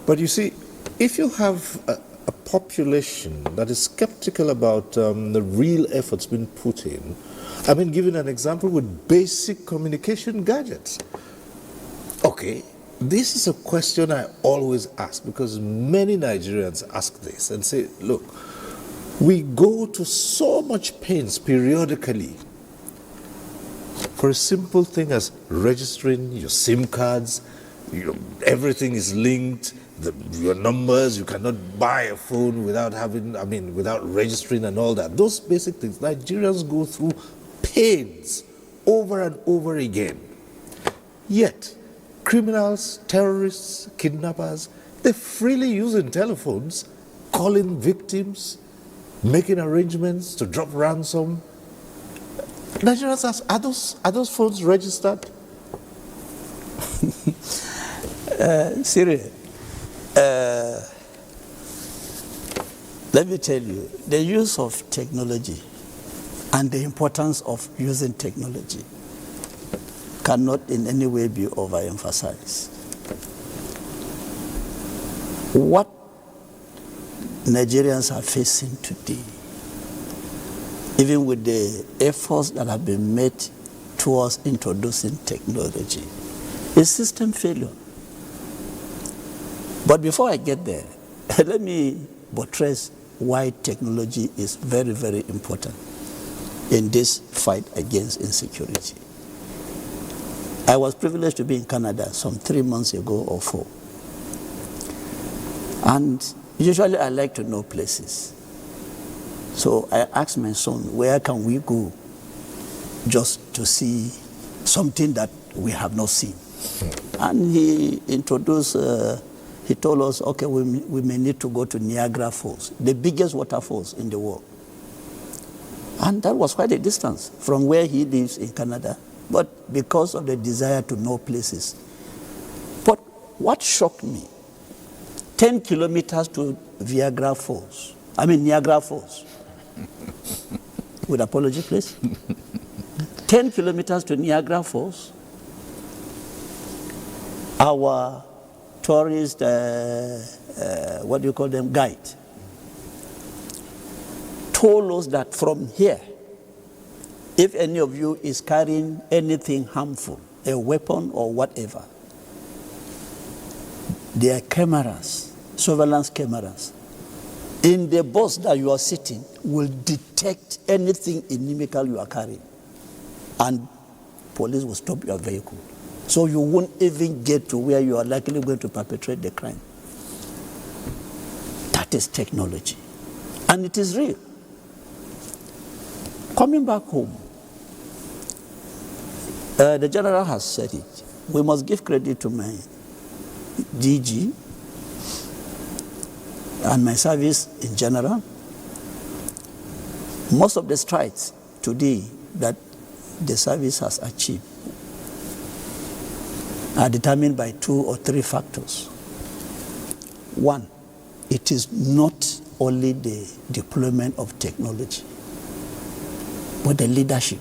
But you see, if you have a population that is skeptical about the real efforts being put in, I mean, giving an example with basic communication gadgets. Okay, this is a question I always ask, because many Nigerians ask this and say, look, we go to so much pains periodically for a simple thing as registering your SIM cards. Everything is linked, your numbers, you cannot buy a phone without without registering and all that. Those basic things, Nigerians go through pains over and over again. Yet, criminals, terrorists, kidnappers, they're freely using telephones, calling victims, making arrangements to drop ransom. Nigerians ask, are those phones registered? Cyril, let me tell you, the use of technology and the importance of using technology cannot in any way be overemphasized. What Nigerians are facing today, even with the efforts that have been made towards introducing technology, is system failure. But before I get there, let me buttress why technology is very, very important in this fight against insecurity. I was privileged to be in Canada some 3 months ago or 4. And usually I like to know places. So I asked my son, where can we go just to see something that we have not seen? And he introduced, he told us, okay, we may need to go to Niagara Falls, the biggest waterfalls in the world. And that was quite a distance from where he lives in Canada, but because of the desire to know places. But what shocked me, 10 kilometers to Niagara Falls, with apology, please. 10 kilometers to Niagara Falls, our tourist, what do you call them, guide, told us that from here, if any of you is carrying anything harmful, a weapon or whatever, there are cameras, surveillance cameras, in the bus that you are sitting will detect anything inimical you are carrying. And police will stop your vehicle. So you won't even get to where you are likely going to perpetrate the crime. That is technology. And it is real. Coming back home, the general has said it. We must give credit to my DG and my service in general. Most of the strides today that the service has achieved are determined by 2 or 3 factors. One, it is not only the deployment of technology, but the leadership,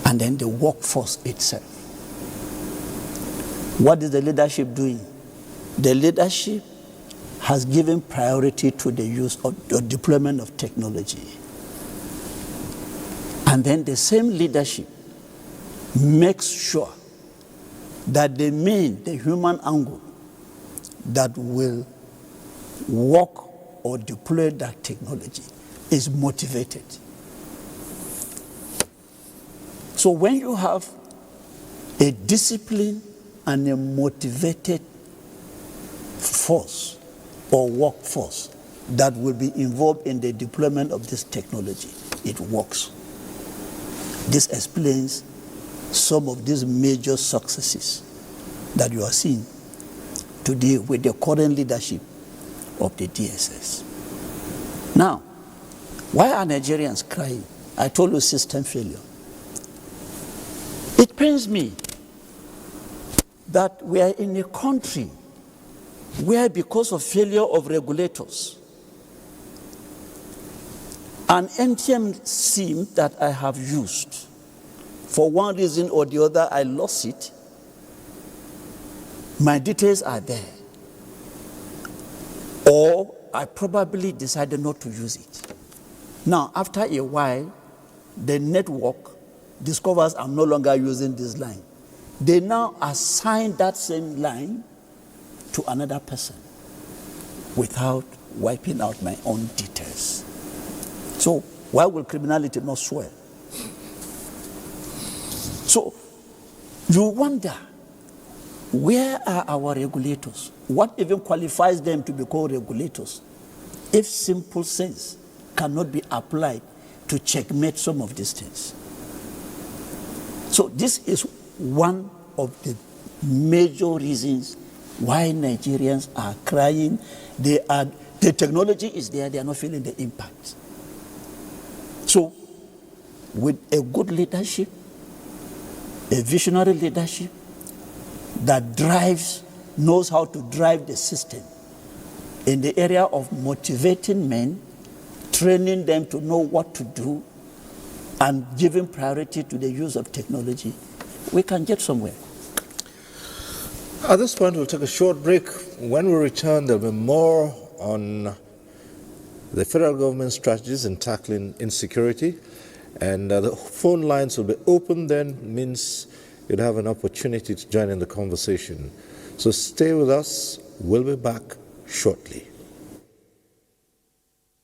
and then the workforce itself. What is the leadership doing? The leadership has given priority to the use of the deployment of technology. And then the same leadership makes sure that the human angle that will work or deploy that technology is motivated. So when you have a disciplined and a motivated force or workforce that will be involved in the deployment of this technology, it works. This explains some of these major successes that you are seeing today with the current leadership of the DSS. Now, why are Nigerians crying? I told you system failure. It pains me that we are in a country where, because of failure of regulators, an NTA SIM that I have used, for one reason or the other, I lost it. My details are there. Or I probably decided not to use it. Now, after a while, the network discovers I'm no longer using this line. They now assign that same line to another person without wiping out my own details. So why will criminality not swell? So you wonder, where are our regulators? What even qualifies them to be called regulators if simple sense cannot be applied to checkmate some of these things? So this is one of the major reasons why Nigerians are crying. The technology is there, they are not feeling the impact. So, with a good leadership, a visionary leadership that knows how to drive the system in the area of motivating men, training them to know what to do, and giving priority to the use of technology, we can get somewhere. At this point, we'll take a short break. When we return, there'll be more on the federal government strategies in tackling insecurity. And the phone lines will be open then, means you'd have an opportunity to join in the conversation. So stay with us. We'll be back shortly.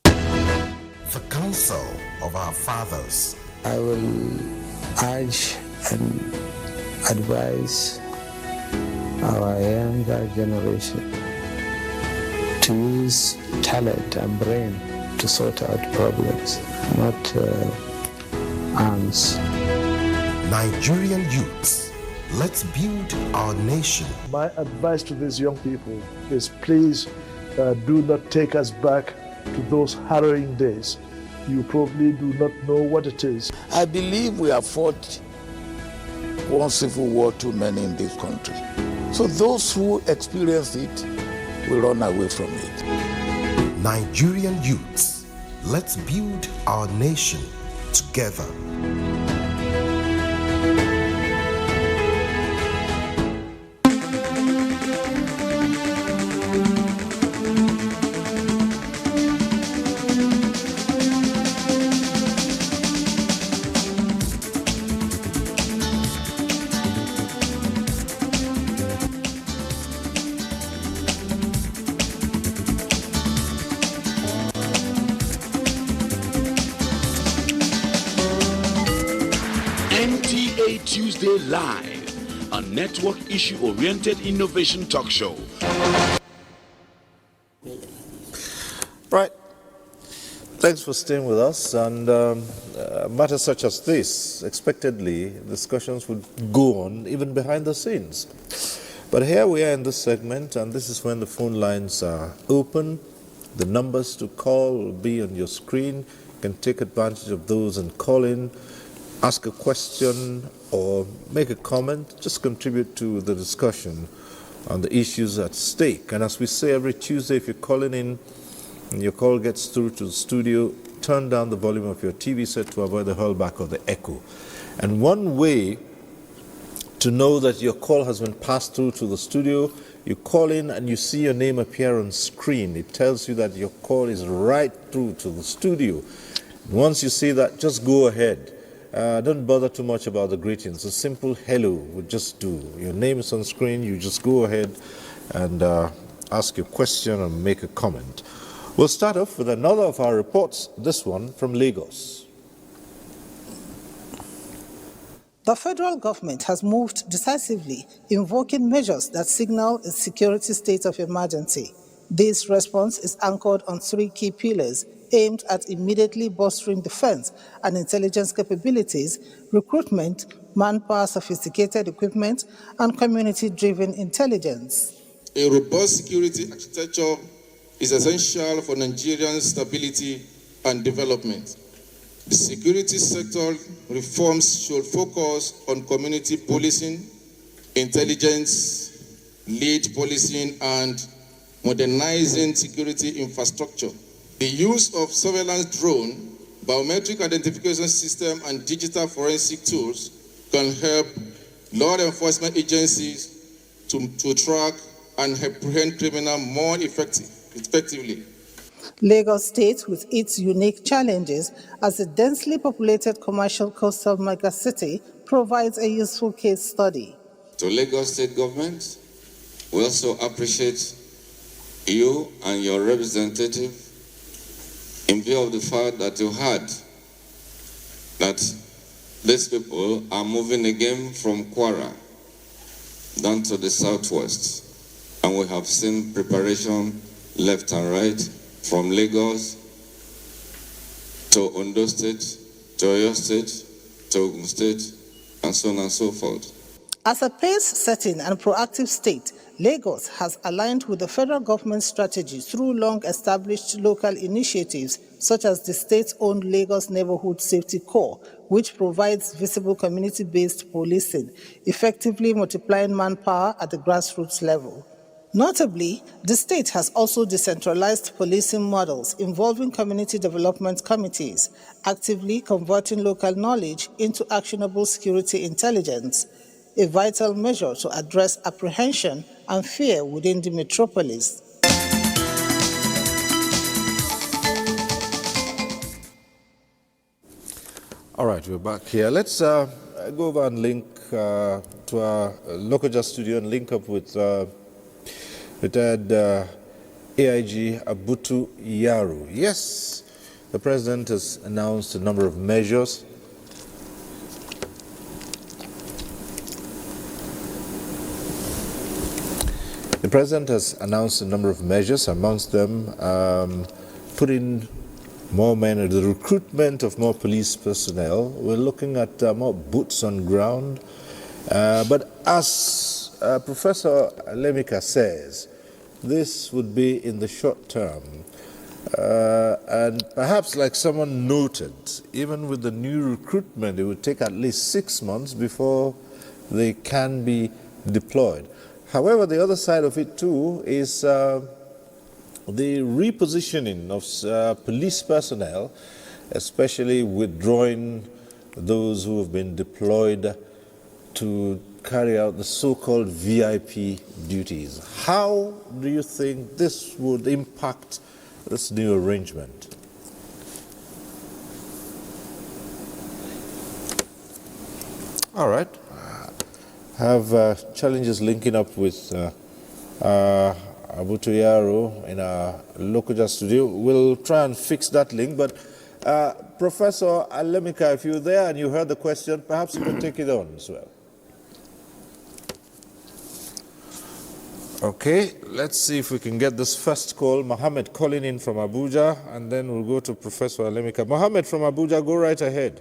The counsel of our fathers. I will urge and advise our younger generation to use talent and brain to sort out problems, not arms. Nigerian youths, let's build our nation. My advice to these young people is please do not take us back to those harrowing days. You probably do not know what it is. I believe we have fought one civil war too many in this country. So those who experience it will run away from it. Nigerian youths, let's build our nation together. NTA Tuesday Live, a network issue-oriented innovation talk show. Right. Thanks for staying with us. And matters such as this, expectedly, discussions would go on even behind the scenes. But here we are in this segment, and this is when the phone lines are open. The numbers to call will be on your screen. You can take advantage of those and call in, ask a question or make a comment, just contribute to the discussion on the issues at stake. And as we say every Tuesday, if you're calling in and your call gets through to the studio, turn down the volume of your TV set to avoid the hurlback of the echo. And one way to know that your call has been passed through to the studio, you call in and you see your name appear on screen. It tells you that your call is right through to the studio. Once you see that, just go ahead. Don't bother too much about the greetings. A simple hello would just do. Your name is on screen, you just go ahead and ask your question or make a comment. We'll start off with another of our reports, this one from Lagos. The federal government has moved decisively, invoking measures that signal a security state of emergency. This response is anchored on three key pillars aimed at immediately bolstering defense and intelligence capabilities, recruitment, manpower, sophisticated equipment, and community-driven intelligence. A robust security architecture is essential for Nigeria's stability and development. The security sector reforms should focus on community policing, intelligence, lead policing, and modernizing security infrastructure. The use of surveillance drone, biometric identification system, and digital forensic tools can help law enforcement agencies to track and apprehend criminals more effectively. Lagos State, with its unique challenges as a densely populated commercial coastal megacity, provides a useful case study. To Lagos State government, we also appreciate you and your representative in view of the fact that you heard that these people are moving again from Kwara down to the southwest. And we have seen preparation left and right from Lagos to Ondo State, to Oyo State, to Ogun State, and so on and so forth. As a pace-setting and proactive state, Lagos has aligned with the federal government's strategy through long-established local initiatives such as the state-owned Lagos Neighborhood Safety Corps, which provides visible community-based policing, effectively multiplying manpower at the grassroots level. Notably, the state has also decentralized policing models involving community development committees, actively converting local knowledge into actionable security intelligence, a vital measure to address apprehension and fear within the metropolis. All right, we're back here. Let's go over and link to our Lokoja studio and link up with retired AIG Abutu Yaru. Yes, the president has announced a number of measures. The president has announced a number of measures, amongst them putting more men in the recruitment of more police personnel. We're looking at more boots on ground. But as Professor Lemika says, this would be in the short term. And perhaps, like someone noted, even with the new recruitment, it would take at least 6 months before they can be deployed. However, the other side of it too is the repositioning of police personnel, especially withdrawing those who have been deployed to carry out the so-called VIP duties. How do you think this would impact this new arrangement? All right. Have challenges linking up with Abutu Yaru in our Lokoja studio. We'll try and fix that link, but Professor Alemika, if you're there and you heard the question, perhaps you can take it on as well. Okay, let's see if we can get this first call. Mohammed calling in from Abuja, and then we'll go to Professor Alemika. Mohammed from Abuja, go right ahead.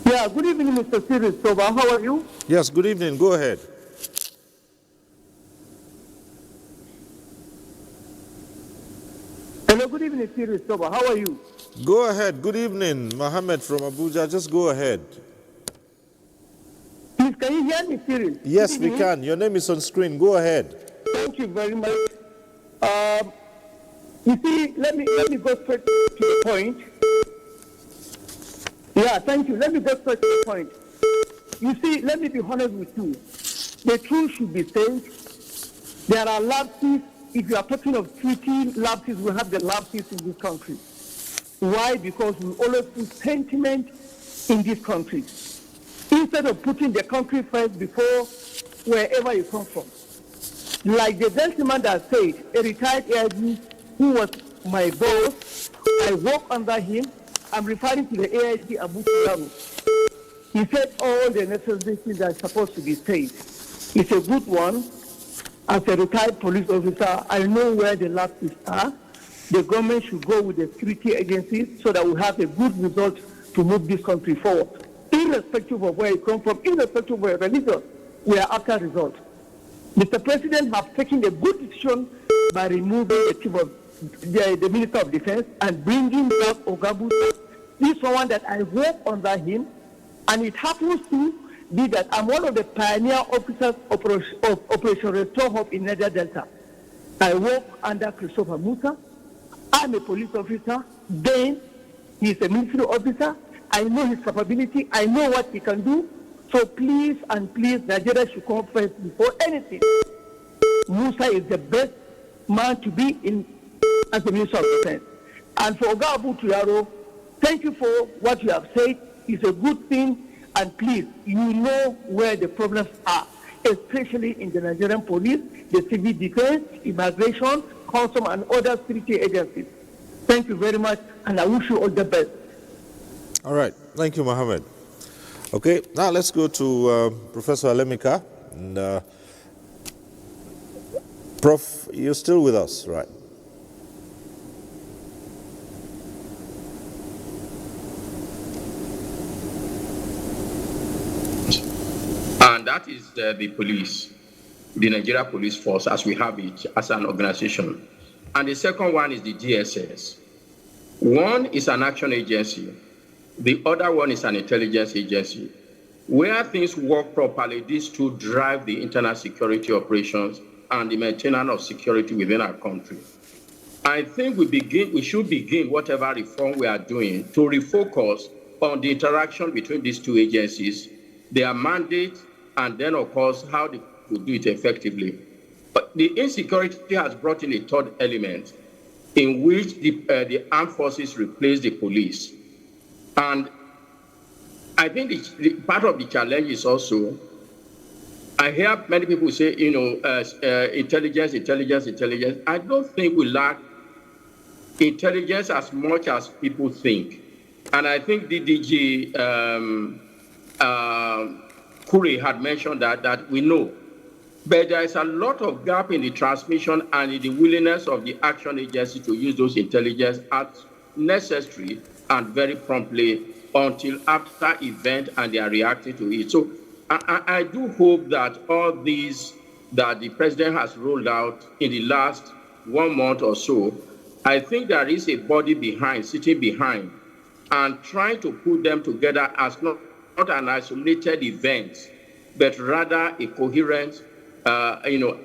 Yeah, good evening, Mr. Cyril Soba. How are you? Yes, good evening. Go ahead. Hello, good evening, Cyril Soba. How are you? Go ahead. Good evening, Mohammed from Abuja. Just go ahead. Please, can you hear me, Cyril? Yes, we can. Your name is on screen. Go ahead. Thank you very much. You see, let me go straight to the point. Yeah, thank you. Let me go straight to the point. You see, let me be honest with you. The truth should be said. There are lapses. If you are talking of treaty lapses, we have the lapses in this country. Why? Because we always put sentiment in this country. Instead of putting the country first before wherever you come from. Like the gentleman that said, a retired AIG who was my boss, I work under him. I'm referring to the AIG Abuja Yaru. He said all the necessary things that are supposed to be said. It's a good one. As a retired police officer, I know where the lapses are. The government should go with the security agencies so that we have a good result to move this country forward. Irrespective of where you come from, irrespective of where religion, we are after result. Mr. President has taken a good decision by removing the chief of the Minister of Defense and bringing back Ogabu. This is someone that I work under him, and it happens to be that I'm one of the pioneer officers of Operation Restore Hope in Niger Delta. I work under Christopher Musa. I'm a police officer. Then he's a military officer. I know his capability. I know what he can do. So please and please, Nigeria should come first before anything. Musa is the best man to be in as the Minister of Defense. And for Ogabu Tuyaro, thank you for what you have said. It's a good thing. And please, you know where the problems are, especially in the Nigerian police, the civil defense, immigration, custom, and other security agencies. Thank you very much, and I wish you all the best. All right. Thank you, Mohammed. Okay, now let's go to Professor Alemika. And, Prof, you're still with us, right? And that is the police, the Nigeria Police Force, as we have it as an organization. And the second one is the DSS. One is an action agency. The other one is an intelligence agency. Where things work properly, these two drive the internal security operations and the maintenance of security within our country. I think we should begin whatever reform we are doing to refocus on the interaction between these two agencies, their mandate, and then, of course, how they could do it effectively. But the insecurity has brought in a third element in which the armed forces replace the police. And I think part of the challenge is also, I hear many people say, intelligence. I don't think we lack intelligence as much as people think. And I think DDG Kure had mentioned that we know. But there is a lot of gap in the transmission and in the willingness of the action agency to use those intelligence as necessary and very promptly until after event and they are reacting to it. So I do hope that all these that the president has rolled out in the last 1 month or so, I think there is a body behind, sitting behind, and trying to put them together as not an isolated event, but rather a coherent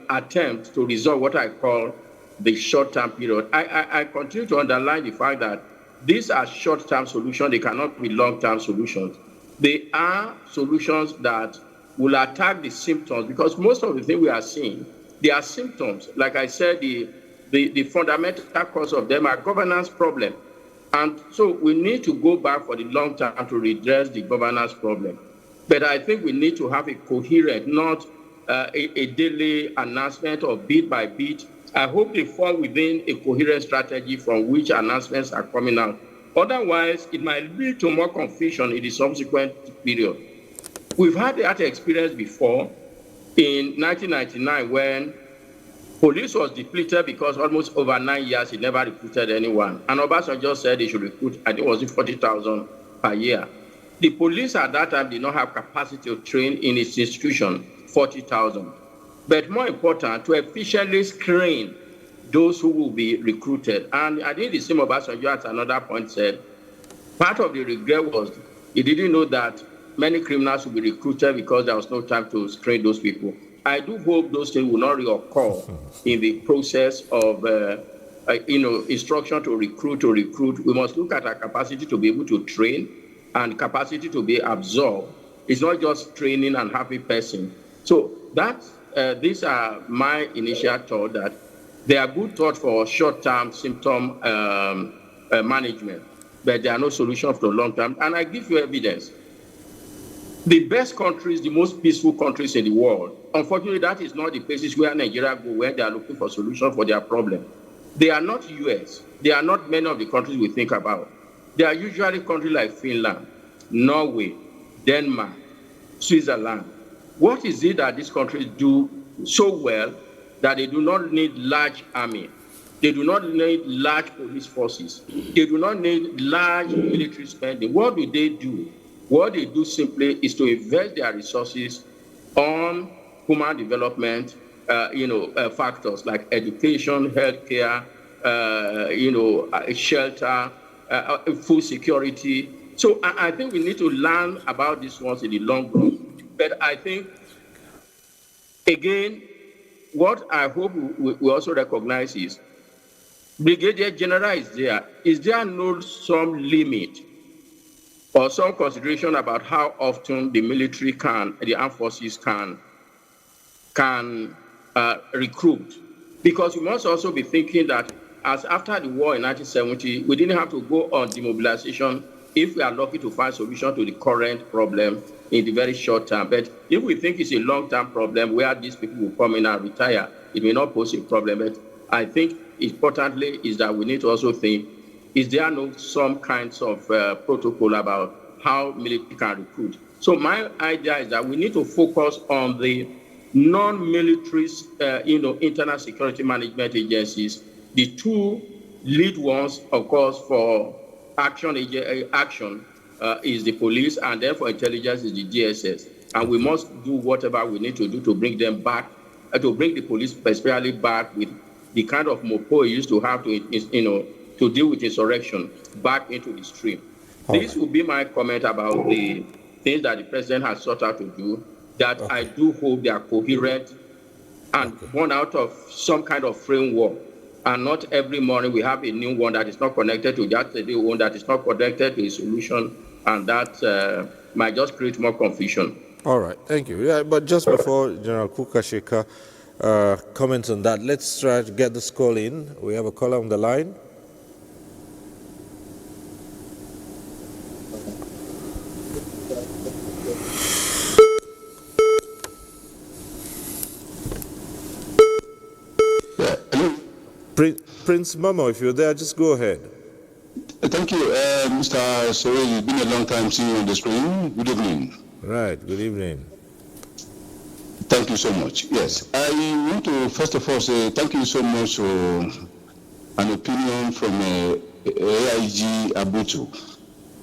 attempt to resolve what I call the short-term period. I continue to underline the fact that these are short-term solutions. They cannot be long-term solutions. They are solutions that will attack the symptoms, because most of the things we are seeing, they are symptoms. Like I said, the fundamental cause of them are governance problems. And so we need to go back for the long term to redress the governance problem. But I think we need to have a coherent, not a daily announcement or bit by bit. I hope they fall within a coherent strategy from which announcements are coming out. Otherwise, it might lead to more confusion in the subsequent period. We've had that experience before in 1999 when police was depleted because almost over 9 years it never recruited anyone. And Obasanjo said they should recruit, I think it was 40,000 per year. The police at that time did not have capacity to train in its institution 40,000. But more important, to efficiently screen those who will be recruited. And I think the same Obasanjo at another point said, part of the regret was he didn't know that many criminals will be recruited because there was no time to screen those people. I do hope those things will not reoccur in the process of instruction to recruit. We must look at our capacity to be able to train and capacity to be absorbed. It's not just training and happy person. So these are my initial thought, that they are good thoughts for short-term symptom management, but there are no solutions for long-term. And I give you evidence. The best countries, the most peaceful countries in the world, unfortunately, that is not the places where Nigeria go, where they are looking for solutions for their problem. They are not US. They are not many of the countries we think about. They are usually countries like Finland, Norway, Denmark, Switzerland. What is it that these countries do so well that they do not need large army? They do not need large police forces. They do not need large military spending. What do they do? What they do simply is to invest their resources on human development, factors like education, healthcare, shelter, food security. So I think we need to learn about these ones in the long run. But I think, again, what I hope we also recognize is Brigadier General is there. Is there some limit or some consideration about how often the military the armed forces can recruit? Because we must also be thinking that as after the war in 1970, we didn't have to go on demobilization if we are lucky to find solution to the current problem in the very short term. But if we think it's a long-term problem where these people will come in and retire, it may not pose a problem. But I think importantly is that we need to also think, is there some kinds of protocol about how military can recruit? So my idea is that we need to focus on the non-military, internal security management agencies. The two lead ones, of course, for action is the police, and then for intelligence is the DSS. And we must do whatever we need to do to bring them back, to bring the police especially back with the kind of mopo it used to have to, to deal with insurrection back into the stream. This will be my comment about the things that the president has sought out to do, that I do hope they are coherent and born out of some kind of framework. And not every morning we have a new one that is not connected to yesterday's one, that is not connected to a solution, and that might just create more confusion. All right, thank you. Yeah, but just before General Kukasheka comments on that, let's try to get this call in. We have a caller on the line. Prince Mamo, if you're there, just go ahead. Thank you, Mr. Sorry. It's been a long time seeing you on the screen. Good evening. Right, good evening. Thank you so much. Yes, I want to first of all say thank you so much for an opinion from AIG Abuja.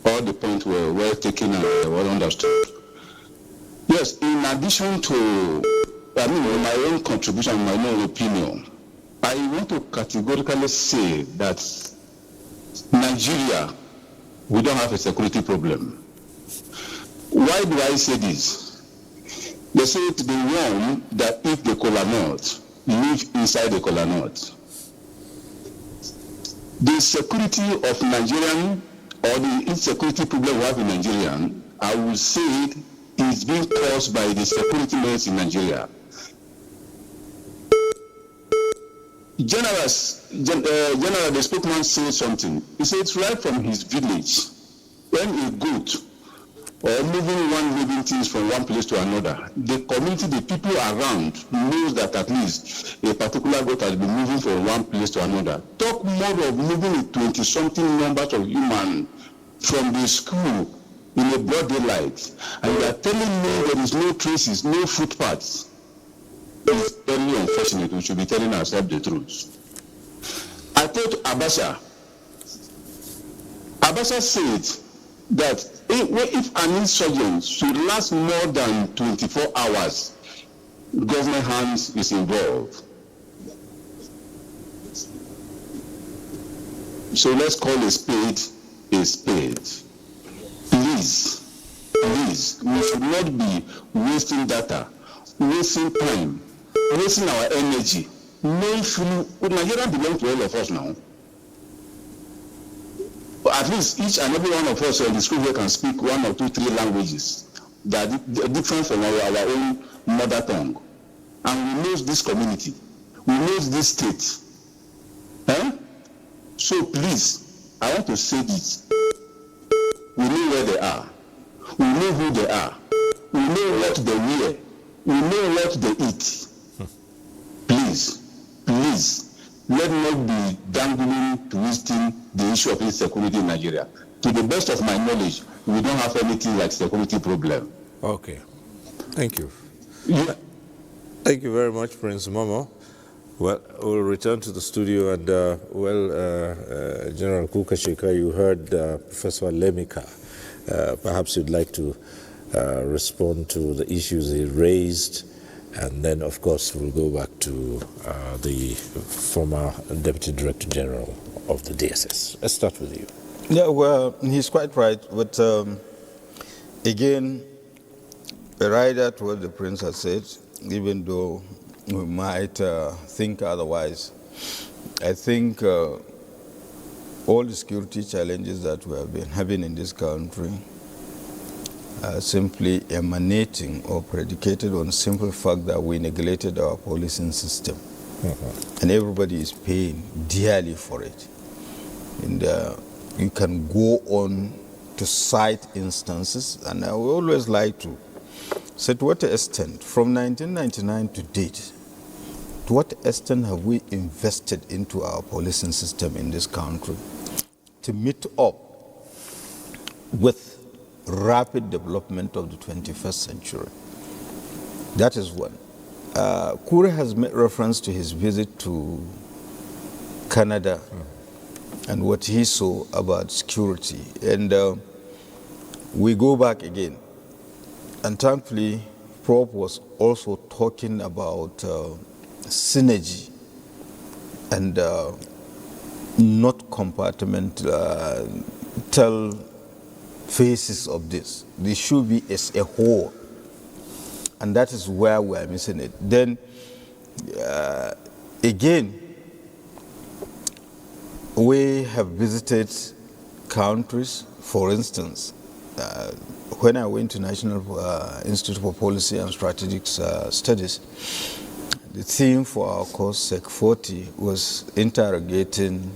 All the points were well taken and well understood. Yes, in addition to, my own contribution, my own opinion, I want to categorically say that Nigeria, we don't have a security problem. Why do I say this? They say to the one that eat the kola nut, live inside the kola nut. The security of Nigerian, or the insecurity problem we have in Nigeria, I will say it is being caused by the security men in Nigeria. General, the spokesman said something. He said it's right from his village. When a goat or moving one living things from one place to another, the community, the people around knows that at least a particular goat has been moving from one place to another. Talk more of moving a 20-something numbers of human from the school in a broad daylight, and you are telling me there is no traces, no footpaths. It's very unfortunate. We should be telling ourselves the truth. I told Abuja said that if an insurgent should last more than 24 hours, government hands is involved. So let's call a spade a spade. Please, we should not be wasting data, wasting time, wasting our energy. Nigeria belongs to all of us now. At least each and every one of us in the school here can speak 1 or 2, 3 languages that are different from our own mother tongue. And we know this community. We know this state. So please, I want to say this. We know where they are. We know who they are. We know what they wear. We know what they eat. Please, let not be dangling, twisting the issue of insecurity in Nigeria. To the best of my knowledge, we don't have anything like security problem. Okay. Thank you. Thank you very much, Prince Momo. Well, we'll return to the studio and, General Kukasheka, you heard Professor Lemika. Perhaps you'd like to respond to the issues he raised, and then, of course, we'll go back to the former Deputy Director General of the DSS. Let's start with you. Yeah, well, he's quite right. But again, right at what the Prince has said, even though we might think otherwise, I think all the security challenges that we have been having in this country are simply emanating or predicated on the simple fact that we neglected our policing system. And everybody is paying dearly for it. And you can go on to cite instances, and I would always like to say to what extent, from 1999 to date, to what extent have we invested into our policing system in this country to meet up with rapid development of the 21st century? That is one. Kure has made reference to his visit to Canada and what he saw about security. And we go back again. And thankfully, Prof was also talking about synergy and not compartmental phases of this. They should be as a whole. And that is where we are missing it. Then, again, we have visited countries, for instance, when I went to National Institute for Policy and Strategic Studies, the theme for our course, Sec 40, was interrogating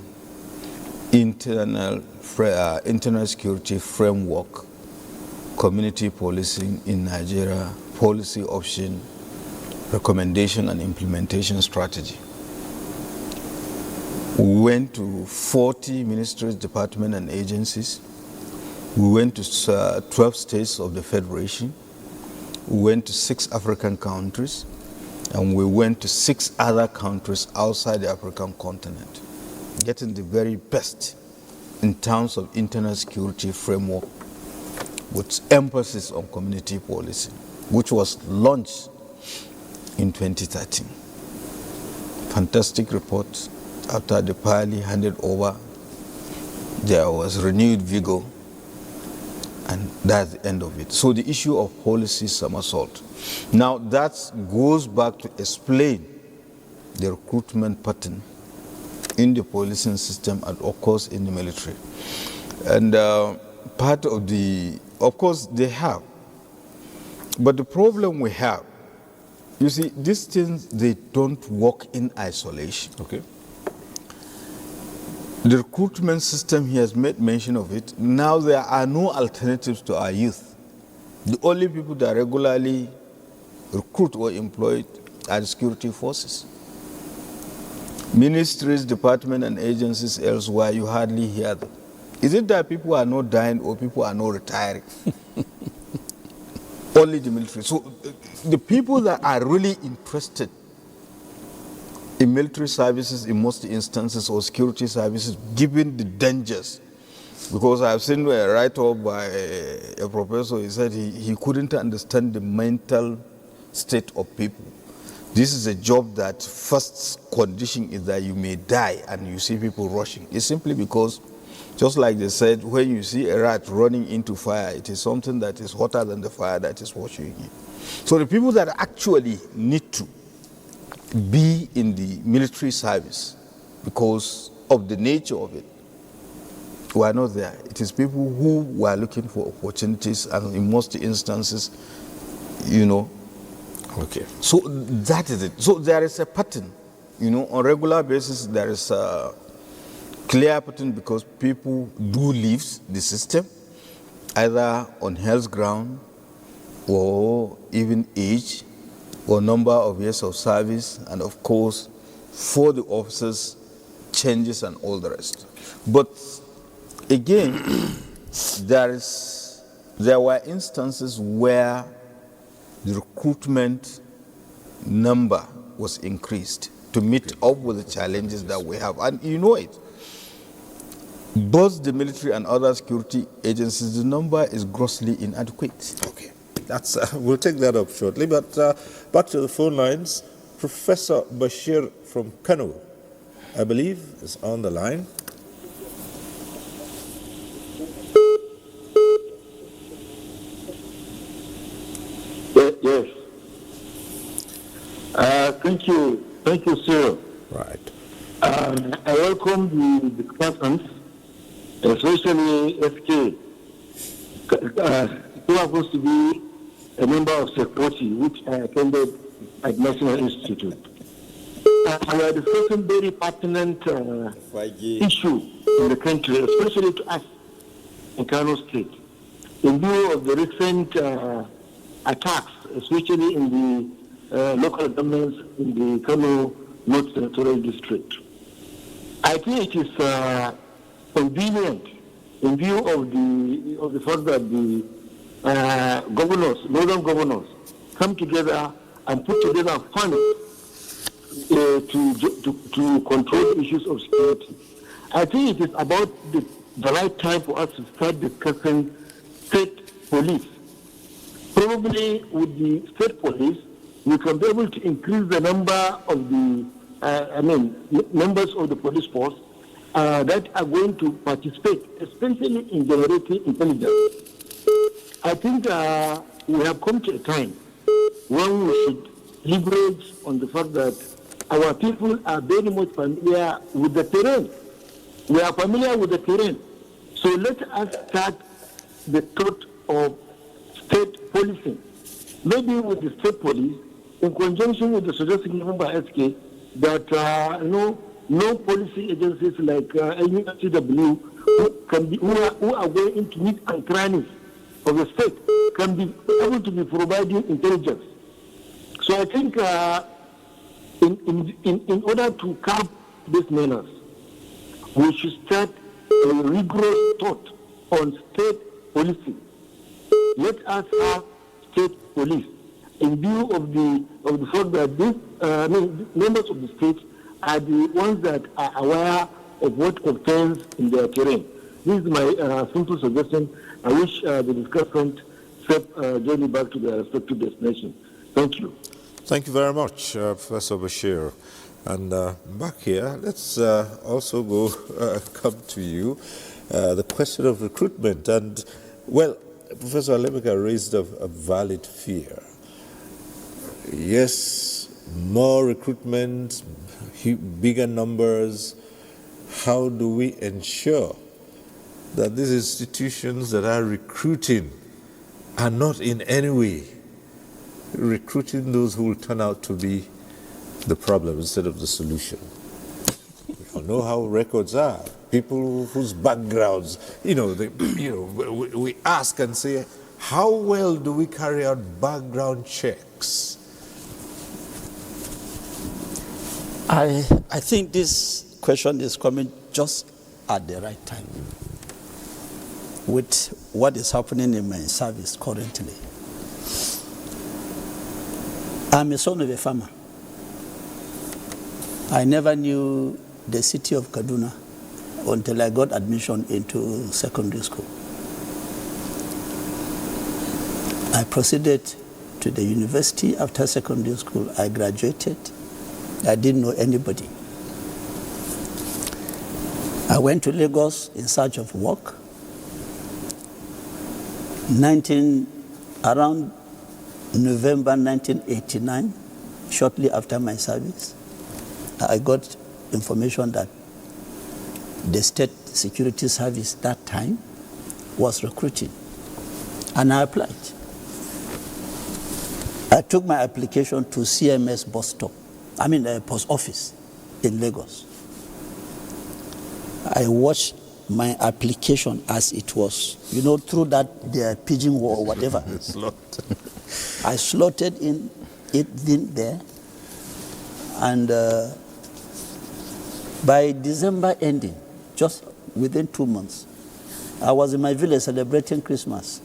internal security framework, community policing in Nigeria, policy option, recommendation and implementation strategy. We went to 40 ministries, departments, and agencies. We went to 12 states of the Federation. We went to 6 African countries, and we went to 6 other countries outside the African continent, getting the very best in terms of internal security framework with emphasis on community policy, which was launched in 2013. Fantastic report. After the party handed over, there was renewed vigor, and that's the end of it. So the issue of policy somersault. Now that goes back to explain the recruitment pattern in the policing system and of course in the military. And part of course they have. But the problem we have, you see, these things, they don't work in isolation. Okay. The recruitment system, he has made mention of it. Now there are no alternatives to our youth. The only people that regularly recruit or employ are the security forces. Ministries, departments, and agencies elsewhere, you hardly hear them. Is it that people are not dying or people are not retiring? Only the military. So the people that are really interested in military services in most instances or security services, given the dangers, because I've seen a write-up by a professor, he said he couldn't understand the mental state of people. This is a job that first condition is that you may die and you see people rushing. It's simply because, just like they said, when you see a rat running into fire, it is something that is hotter than the fire that is watching you. So the people that actually need to be in the military service because of the nature of it were not there. It is people who were looking for opportunities, and in most instances, you know. Okay. So that is it. So there is a pattern, you know, on regular basis. There is a clear pattern because people do leave the system, either on health ground or even age or number of years of service, and of course, for the officers, changes and all the rest. But again, there were instances where the recruitment number was increased to meet up with the challenges that we have. And you know it. Both the military and other security agencies, the number is grossly inadequate. Okay. We'll take that up shortly. But back to the phone lines. Professor Bashir from Kano, I believe, is on the line. Yes. Thank you, sir. Right. I welcome the discussions, especially FK, who happens to be a member of Security, which I attended at National Institute. We are discussing very pertinent issue in the country, especially to us in Kano State, in view of the recent attacks, especially in the local governments in the Kano North Territorial District. I think it is convenient in view of the fact that the northern governors, come together and put together funds to control issues of security. I think it is about the right time for us to start discussing state police Probably with the state police, we can be able to increase the number of the, members of the police force that are going to participate, especially in generating intelligence. I think we have come to a time when we should leverage on the fact that our people are very much familiar with the terrain. We are familiar with the terrain. So let us start the thought of state policing. Maybe with the state police, in conjunction with the suggestion given by SK, that no policy agencies like NCW who are going into meet and crannies of the state can be able to be providing intelligence. So I think in order to curb these menace, we should start a rigorous thought on state policing. Let us have state police in view of the fact that these members of the state are the ones that are aware of what contains in their terrain. This is my simple suggestion. I wish the discussant set journey back to their respective destination. Thank you. Thank you very much, Professor Bashir. And back here, let's also come to you, the question of recruitment. And, well, Professor Alemeka raised a valid fear. Yes, more recruitment, bigger numbers. How do we ensure that these institutions that are recruiting are not in any way recruiting those who will turn out to be the problem instead of the solution? We all know how records are. People whose backgrounds, we ask and say, how well do we carry out background checks? I think this question is coming just at the right time with what is happening in my service currently. I'm a son of a farmer. I never knew the city of Kaduna until I got admission into secondary school. I proceeded to the university after secondary school. I graduated. I didn't know anybody. I went to Lagos in search of work. Around November 1989, shortly after my service, I got information that the State Security Service that time was recruiting, and I applied. I took my application to CMS bus stop, post office in Lagos. I watched my application as it was, through that their pigeon wall or whatever. I slotted in there, and by December ending, just within 2 months, I was in my village celebrating Christmas.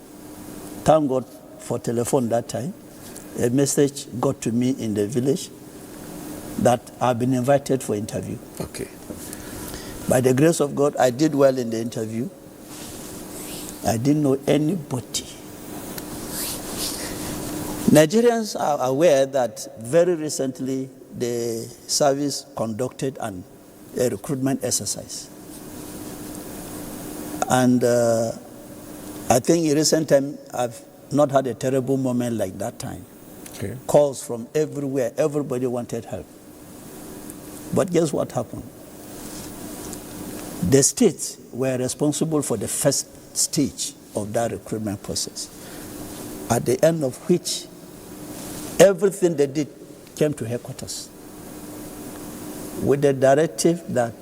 Thank God for telephone that time. A message got to me in the village that I've been invited for interview. Okay. By the grace of God, I did well in the interview. I didn't know anybody. Nigerians are aware that very recently the service conducted a recruitment exercise. And I think in recent time, I've not had a terrible moment like that time. Okay. Calls from everywhere. Everybody wanted help. But guess what happened? The states were responsible for the first stage of that recruitment process, at the end of which everything they did came to headquarters with the directive that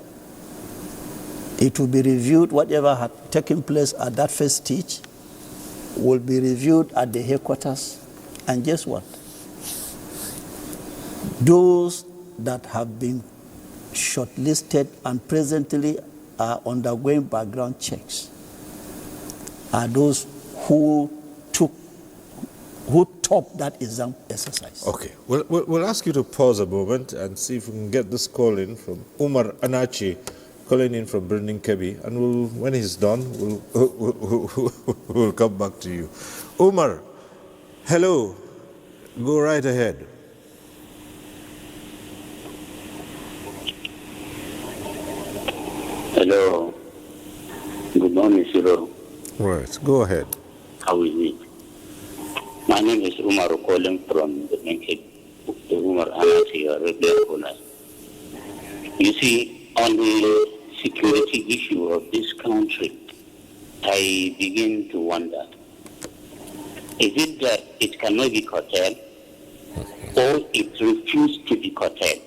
it will be reviewed, whatever had taken place at that first stage will be reviewed at the headquarters. And guess what? Those that have been shortlisted and presently are undergoing background checks are those who topped that exam exercise. Okay, we'll ask you to pause a moment and see if we can get this call in from Umar Anachi, calling in from Birnin Kebbi, and when he's done, we'll come back to you. Umar, Hello. Go right ahead. Hello. Good morning, Cyril. Right. Go ahead. How is it? My name is Umar calling from the Menkid, the Umar Anati, regular owners. You see, on the security issue of this country, I begin to wonder, is it that it cannot be curtailed, or it refused to be curtailed?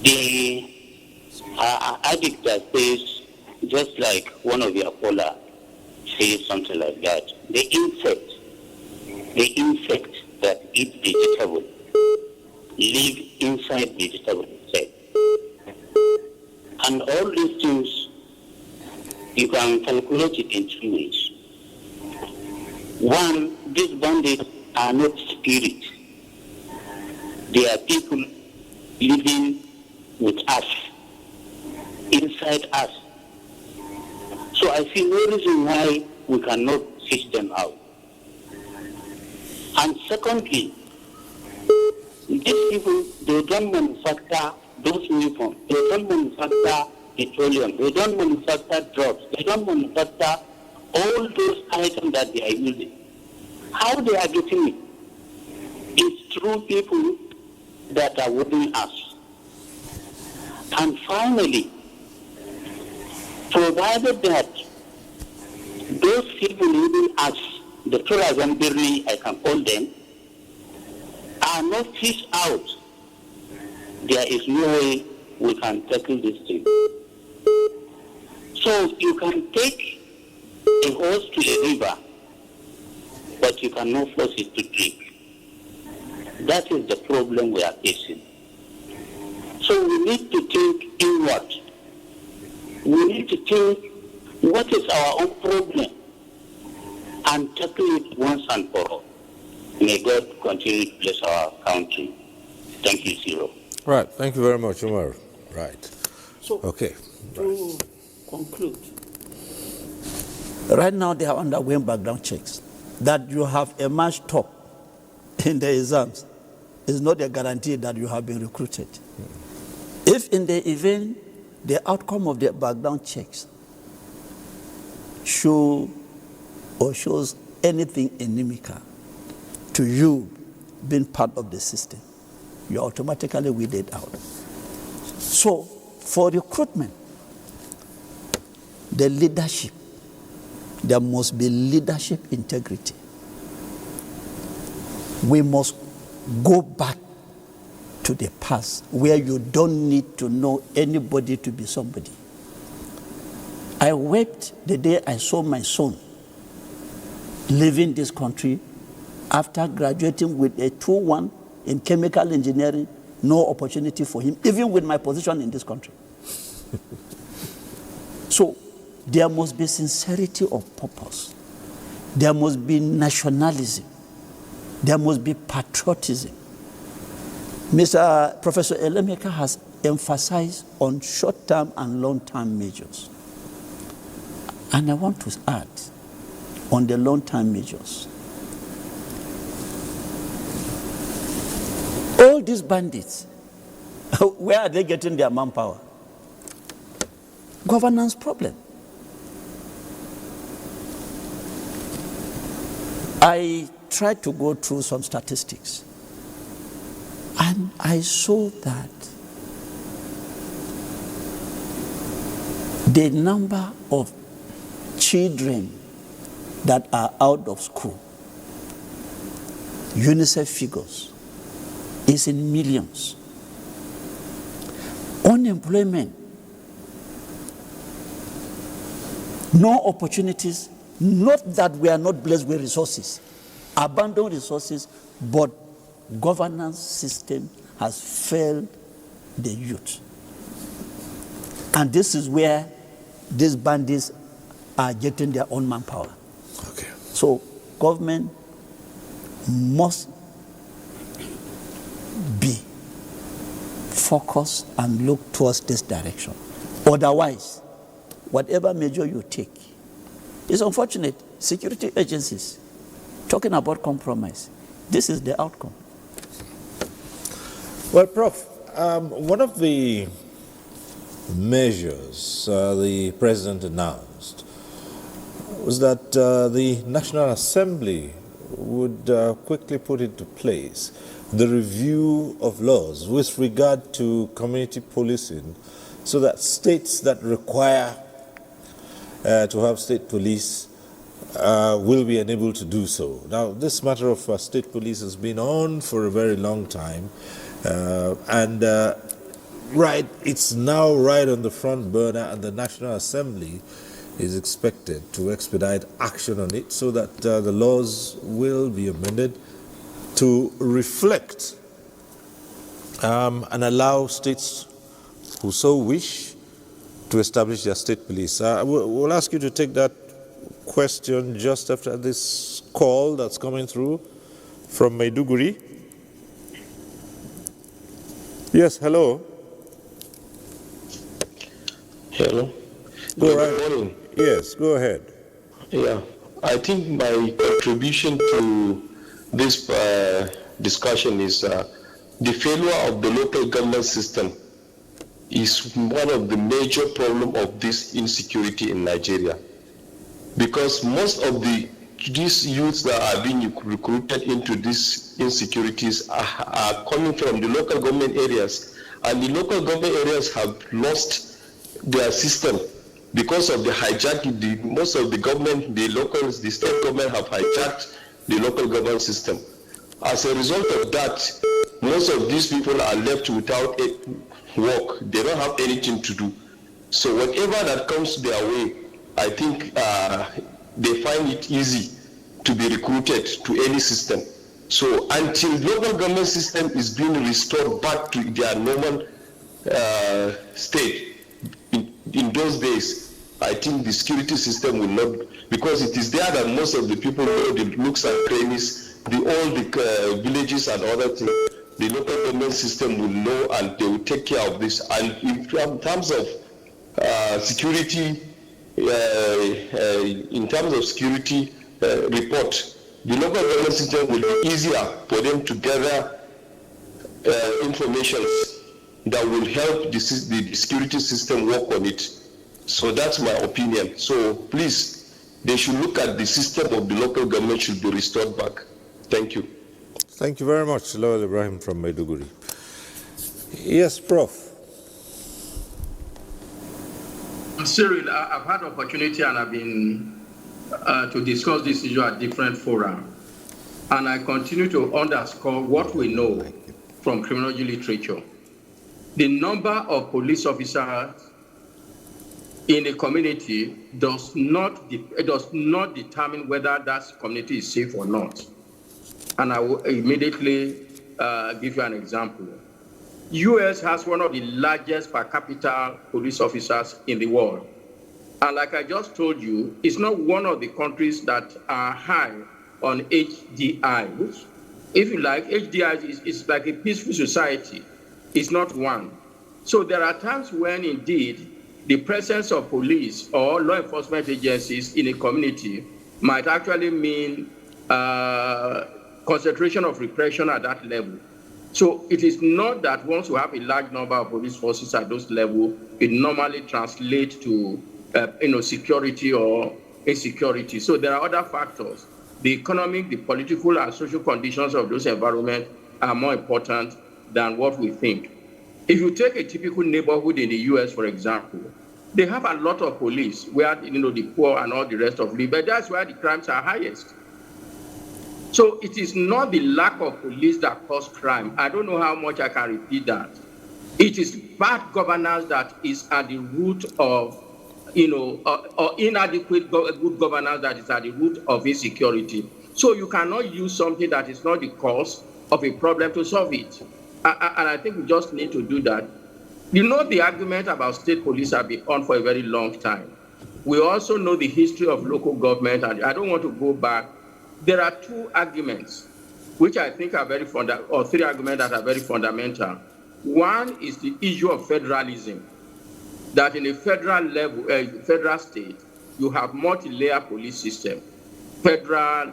The addict that says, just like one of your caller says something like that, the insect that eat vegetable live inside vegetable itself. And all these things, you can calculate it in 2 ways. One, these bandits are not spirits. They are people living with us, inside us. So I see no reason why we cannot fish them out. And secondly, these people, they don't manufacture those weapons. They don't manufacture petroleum. They don't manufacture drugs. They don't manufacture all those items that they are using. How they are getting it? It's through people that are within us. And finally, provided that those people within us, the tourism barely I can call them, are not fished out, there is no way we can tackle this thing. So you can take a horse to a river, but you cannot force it to drink. That is the problem we are facing. So we need to think inward. We need to think what is our own problem and tackle it once and for all. May God continue to bless our country. Thank you, Cyril. Right. Thank you very much, Umar. Right. So, okay. To conclude, right now they are undergoing background checks. That you have emerged top in the exams is not a guarantee that you have been recruited. If in the event the outcome of the background checks shows anything inimical to you being part of the system, you are automatically weeded out. So for recruitment, the leadership, there must be leadership integrity. We must go back to the past where you don't need to know anybody to be somebody. I wept the day I saw my son leaving this country after graduating with a 2-1 in chemical engineering, no opportunity for him, even with my position in this country. So there must be sincerity of purpose. There must be nationalism. There must be patriotism. Professor Elemeka has emphasized on short-term and long-term measures. And I want to add on the long-term measures. All these bandits, where are they getting their manpower? Governance problem. I tried to go through some statistics, and I saw that the number of children that are out of school, UNICEF figures, is in millions. Unemployment, no opportunities, not that we are not blessed with resources, abundant resources, but governance system has failed the youth. And this is where these bandits are getting their own manpower. Okay. So government must be focused and look towards this direction. Otherwise, whatever measure you take, it's unfortunate. Security agencies, Talking about compromise, this is the outcome. Well, Prof, one of the measures the President announced was that the National Assembly would quickly put into place the review of laws with regard to community policing, so that states that require to have state police will be unable to do so. Now, this matter of state police has been on for a very long time, it's now right on the front burner, and the National Assembly is expected to expedite action on it so that the laws will be amended to reflect and allow states who so wish to establish their state police. We'll ask you to take that question just after this call that's coming through from Maiduguri. Yes, hello. Hello. Good morning. Yes, go ahead. Yeah, I think my contribution to this discussion is the failure of the local government system is one of the major problems of this insecurity in Nigeria. Because most of these youths that are being recruited into these insecurities are coming from the local government areas, and the local government areas have lost their system because of the hijacking. Most of the government, the state government have hijacked the local government system. As a result of that, most of these people are left without work. They don't have anything to do. So whatever that comes their way, I think they find it easy to be recruited to any system. So until local government system is being restored back to their normal state, in those days, I think the security system will not, because it is there that most of the people know the nooks and crannies, all the villages and other things. The local government system will know, and they will take care of this. And in terms of security, report, the local government system will be easier for them to gather information that will help the security system work on it. So that's my opinion. So please, they should look at the system of the local government should be restored back. Thank you. Thank you very much, Lawal Ibrahim from Maiduguri. Yes, Prof. Cyril, I've had opportunity and I've been to discuss this issue at different fora. And I continue to underscore what we know from criminology literature. The number of police officers in a community does not determine whether that community is safe or not. And I will immediately give you an example. US has one of the largest per capita police officers in the world. And like I just told you, it's not one of the countries that are high on HDI, which, if you like, HDI is like a peaceful society. It's not one. So there are times when indeed the presence of police or law enforcement agencies in a community might actually mean concentration of repression at that level. So it is not that once you have a large number of police forces at those levels, it normally translates to security or insecurity. So there are other factors. The economic, the political, and social conditions of those environments are more important than what we think. If you take a typical neighborhood in the US, for example, they have a lot of police where the poor and all the rest of it, but that's where the crimes are highest. So it is not the lack of police that cause crime. I don't know how much I can repeat that. It is bad governance that is at the root of, or inadequate good governance that is at the root of insecurity. So you cannot use something that is not the cause of a problem to solve it. And I think we just need to do that. The argument about state police have been on for a very long time. We also know the history of local government, and I don't want to go back. There are two arguments, which I think are or three arguments that are very fundamental. One is the issue of federalism, that in a federal level, federal state, you have multi-layer police system. federal,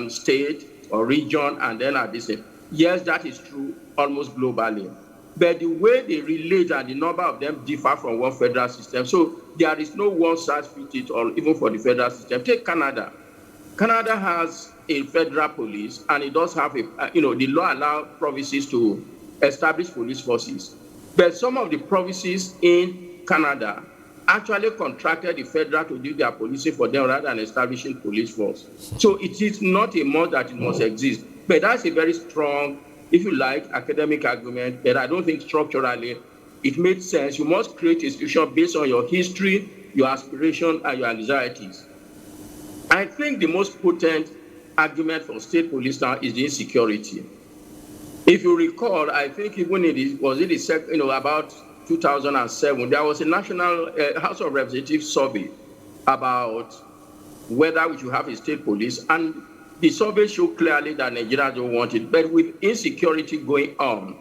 state or region, and then at this. Yes, that is true almost globally. But the way they relate and the number of them differ from one federal system. So there is no one size fits it all, even for the federal system. Take Canada. Canada has a federal police, and it does have the law allows provinces to establish police forces. But some of the provinces in Canada actually contracted the federal to do their policing for them rather than establishing police force. So it is not a must that it must exist. But that's a very strong, if you like, academic argument that I don't think structurally it makes sense. You must create a institution based on your history, your aspiration, and your anxieties. I think the most potent argument for state police now is the insecurity. If you recall, I think even about 2007, there was a national House of Representatives survey about whether we should have a state police, and the survey showed clearly that Nigerians don't want it. But with insecurity going on,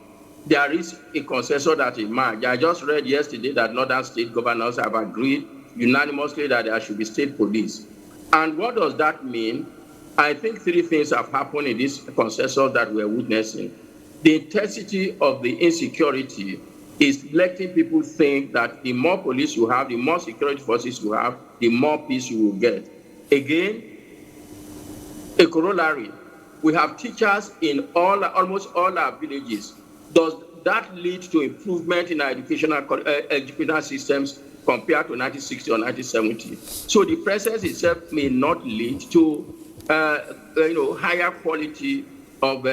there is a consensus that emerged. I just read yesterday that northern state governors have agreed unanimously that there should be state police. And what does that mean? I think three things have happened in this consensus that we're witnessing. The intensity of the insecurity is letting people think that the more police you have, the more security forces you have, the more peace you will get. Again, a corollary. We have teachers in almost all our villages. Does that lead to improvement in our educational systems compared to 1960 or 1970? So the presence itself may not lead to higher quality of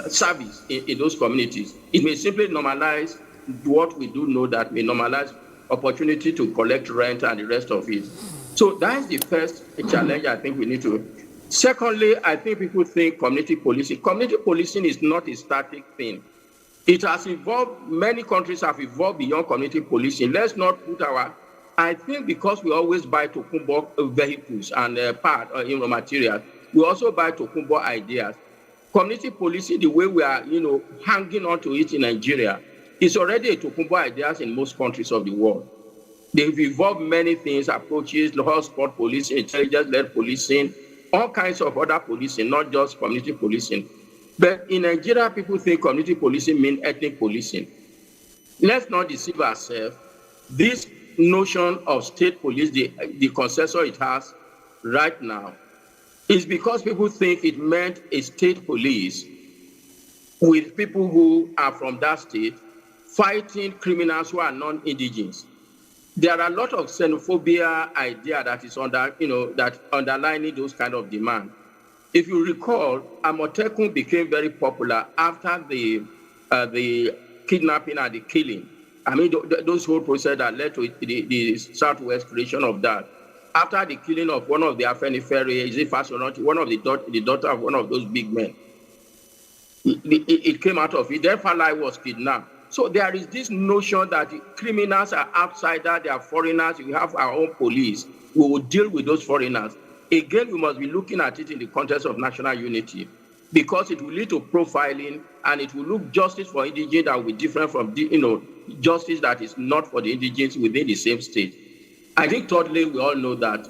service in those communities. It may simply normalize what we do know that may normalize opportunity to collect rent and the rest of it. So that's the first challenge I think we need to. Secondly, I think people think community policing. Community policing is not a static thing. It has evolved, many countries have evolved beyond community policing. Let's not put I think because we always buy Tokumbo vehicles and materials, we also buy Tokumbo ideas. Community policing, the way we are, hanging on to it in Nigeria, is already a Tokumbo ideas in most countries of the world. They've evolved many things, approaches, hotspot policing, intelligence-led policing, all kinds of other policing, not just community policing. But in Nigeria, people think community policing means ethnic policing. Let's not deceive ourselves. This notion of state police, the consensus it has right now, is because people think it meant a state police with people who are from that state fighting criminals who are non-indigenous. There are a lot of xenophobia idea that is that underlining those kind of demand. If you recall, Amotekun became very popular after the kidnapping and the killing. I mean, those whole process that led to the Southwest creation of that. After the killing of one of the Afenifere, is it fast or not? One of the daughter of one of those big men. It came out of it. Their family was kidnapped. So there is this notion that the criminals are outsiders, they are foreigners. We have our own police. We will deal with those foreigners. Again, we must be looking at it in the context of national unity, because it will lead to profiling, and it will look justice for indigenous that will be different from justice that is not for the indigenous within the same state. I think thirdly, we all know that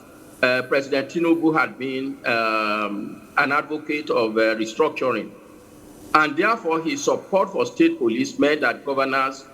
President Tinubu had been an advocate of restructuring. And therefore, his support for state police meant that governors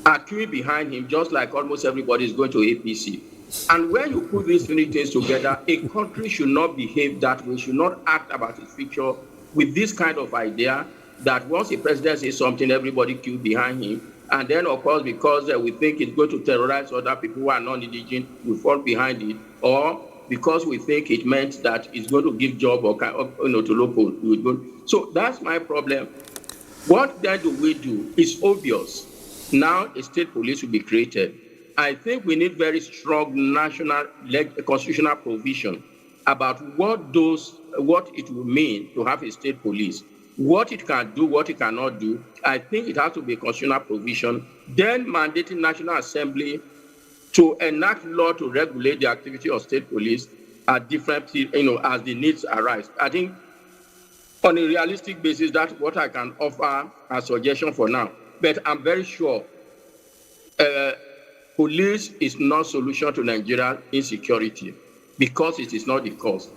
are queuing behind him, just like almost everybody is going to APC. And when you put these three things together, a country should not behave that way, should not act about its future with this kind of idea that once a president says something, everybody queue behind him. And then, of course, because we think it's going to terrorize other people who are non-indigenous, we fall behind it. Or because we think it meant that it's going to give job or to local. So that's my problem. What then do we do? It's obvious. Now a state police will be created. I think we need very strong national constitutional provision about what it will mean to have a state police, what it can do, what it cannot do. I think it has to be a constitutional provision, then mandating National Assembly to enact law to regulate the activity of state police at different, as the needs arise. I think on a realistic basis, that's what I can offer as suggestion for now. But I'm very sure police is not solution to Nigerian insecurity. because it is not the cause.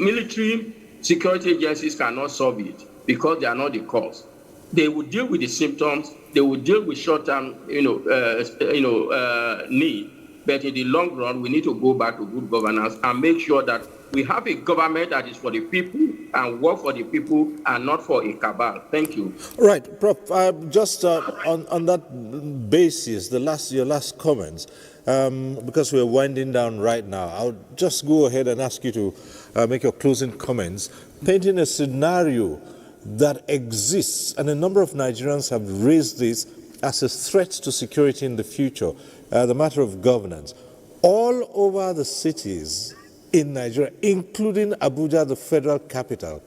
Military security agencies cannot solve it because they are not the cause. They will deal with the symptoms. They will deal with short-term, need. But in the long run, we need to go back to good governance and make sure that we have a government that is for the people and work for the people and not for a cabal. Thank you. Right, Prof. Just on that basis, your last comments, because we're winding down right now, I'll just go ahead and ask you to make your closing comments, painting a scenario that exists, and a number of Nigerians have raised this as a threat to security in the future, the matter of governance. All over the cities in Nigeria, including Abuja, the federal capital,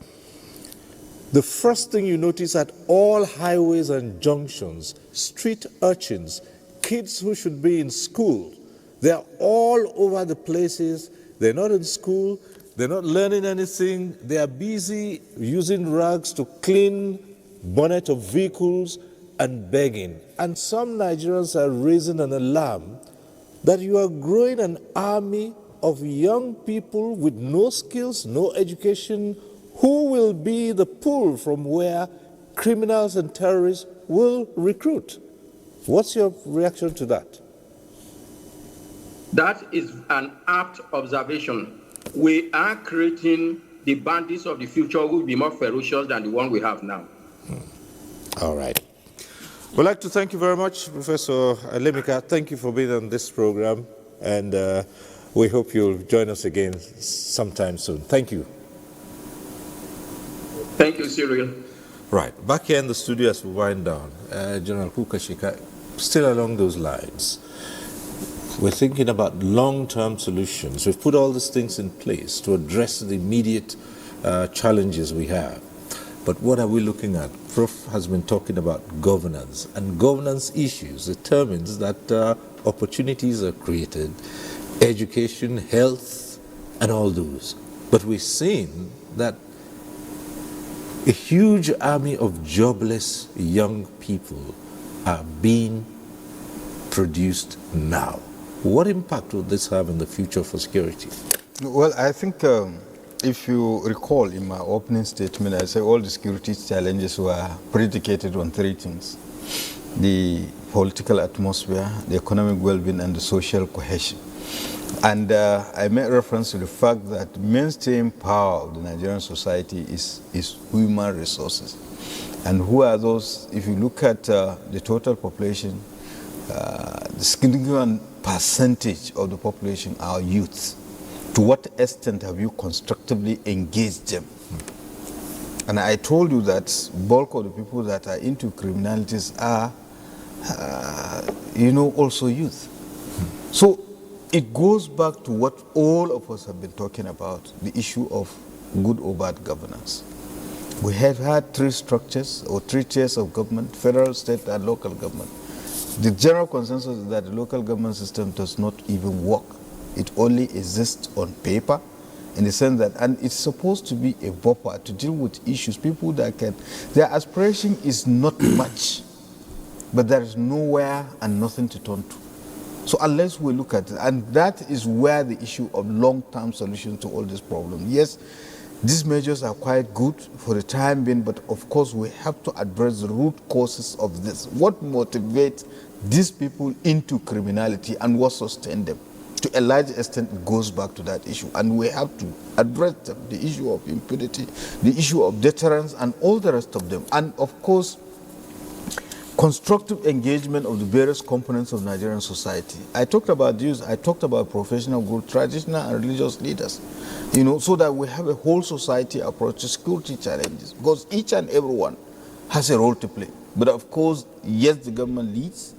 the first thing you notice at all highways and junctions, street urchins, kids who should be in school, they're all over the places. They're not in school. They're not learning anything. They are busy using rags to clean bonnet of vehicles and begging. And some Nigerians are raising an alarm that you are growing an army of young people with no skills, no education, who will be the pull from where criminals and terrorists will recruit. What's your reaction to that? That is an apt observation. We are creating the bandits of the future who will be more ferocious than the one we have now. All right. We'd like to thank you very much, Professor Alemika. Thank you for being on this program, and we hope you'll join us again sometime soon. Thank you. Thank you, Cyril. Right. Back here in the studio as we wind down, General Kukashika, still along those lines, we're thinking about long-term solutions. We've put all these things in place to address the immediate challenges we have. But what are we looking at? Prof has been talking about governance, and governance issues determines that opportunities are created, education, health, and all those. But we've seen that a huge army of jobless young people are being produced now. What impact will this have in the future for security? Well, I think if you recall in my opening statement, I said all the security challenges were predicated on three things: the political atmosphere, the economic well-being, and the social cohesion. And I made reference to the fact that the mainstream power of the Nigerian society is human resources. And who are those? If you look at the total population, the significant percentage of the population are youth. To what extent have you constructively engaged them? And I told you that bulk of the people that are into criminalities are, also youth. So it goes back to what all of us have been talking about, the issue of good or bad governance. We have had three structures or three tiers of government: federal, state, and local government. The general consensus is that the local government system does not even work. It only exists on paper, in the sense that, and it's supposed to be a buffer to deal with issues, people that their aspiration is not much, but there is nowhere and nothing to turn to. So unless we look at it, and that is where the issue of long-term solutions to all these problems. Yes, these measures are quite good for the time being, but of course we have to address the root causes of this. What motivates these people into criminality and what sustains them? To a large extent, it goes back to that issue, and we have to address them, the issue of impunity, the issue of deterrence, and all the rest of them. And of course, constructive engagement of the various components of Nigerian society. I talked about youth, I talked about professional groups, traditional and religious leaders, so that we have a whole society approach to security challenges, because each and everyone has a role to play. But of course, yes, the government leads,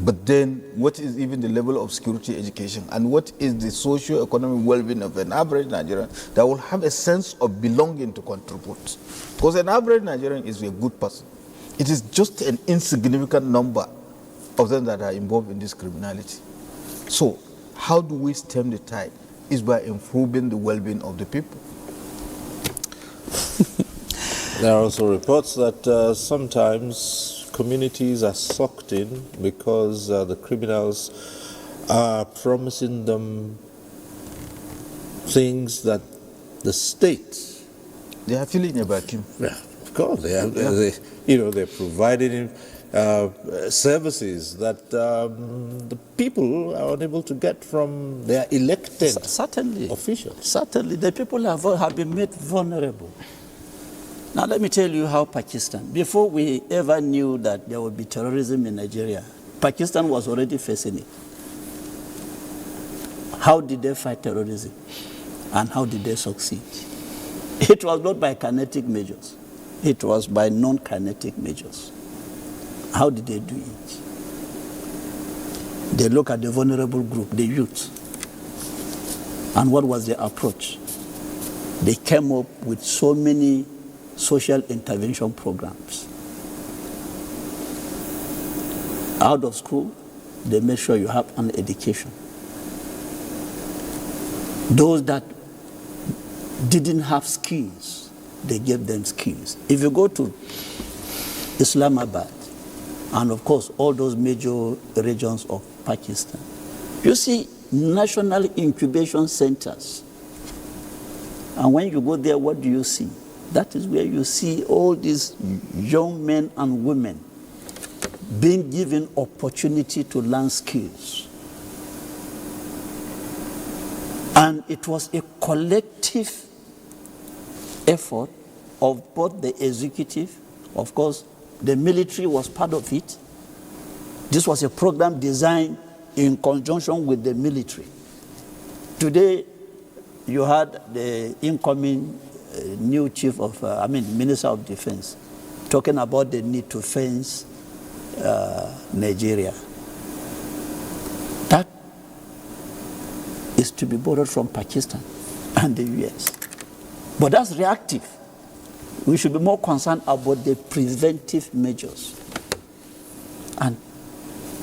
but then what is even the level of security education, and what is the socio-economic well-being of an average Nigerian that will have a sense of belonging to contribute? Because an average Nigerian is a good person. It is just an insignificant number of them that are involved in this criminality. So how do we stem the tide? Is by improving the well-being of the people. There are also reports that sometimes communities are sucked in because the criminals are promising them things that the state... They are filling a vacuum. Yeah, of course. They're providing services that the people are unable to get from their elected officials. Certainly, the people have been made vulnerable. Now, let me tell you how Pakistan, before we ever knew that there would be terrorism in Nigeria, Pakistan was already facing it. How did they fight terrorism? And how did they succeed? It was not by kinetic measures. It was by non-kinetic measures. How did they do it? They look at the vulnerable group, the youth. And what was their approach? They came up with so many social intervention programs. Out of school, they make sure you have an education. Those that didn't have skills, they gave them skills. If you go to Islamabad, and of course all those major regions of Pakistan, you see national incubation centers. And when you go there, what do you see? That is where you see all these young men and women being given opportunity to learn skills. And it was a collective effort of both the executive, of course, the military was part of it. This was a program designed in conjunction with the military. Today, you had the incoming new chief of, Minister of Defense, talking about the need to fence Nigeria. That is to be borrowed from Pakistan and the US. But that's reactive. We should be more concerned about the preventive measures. And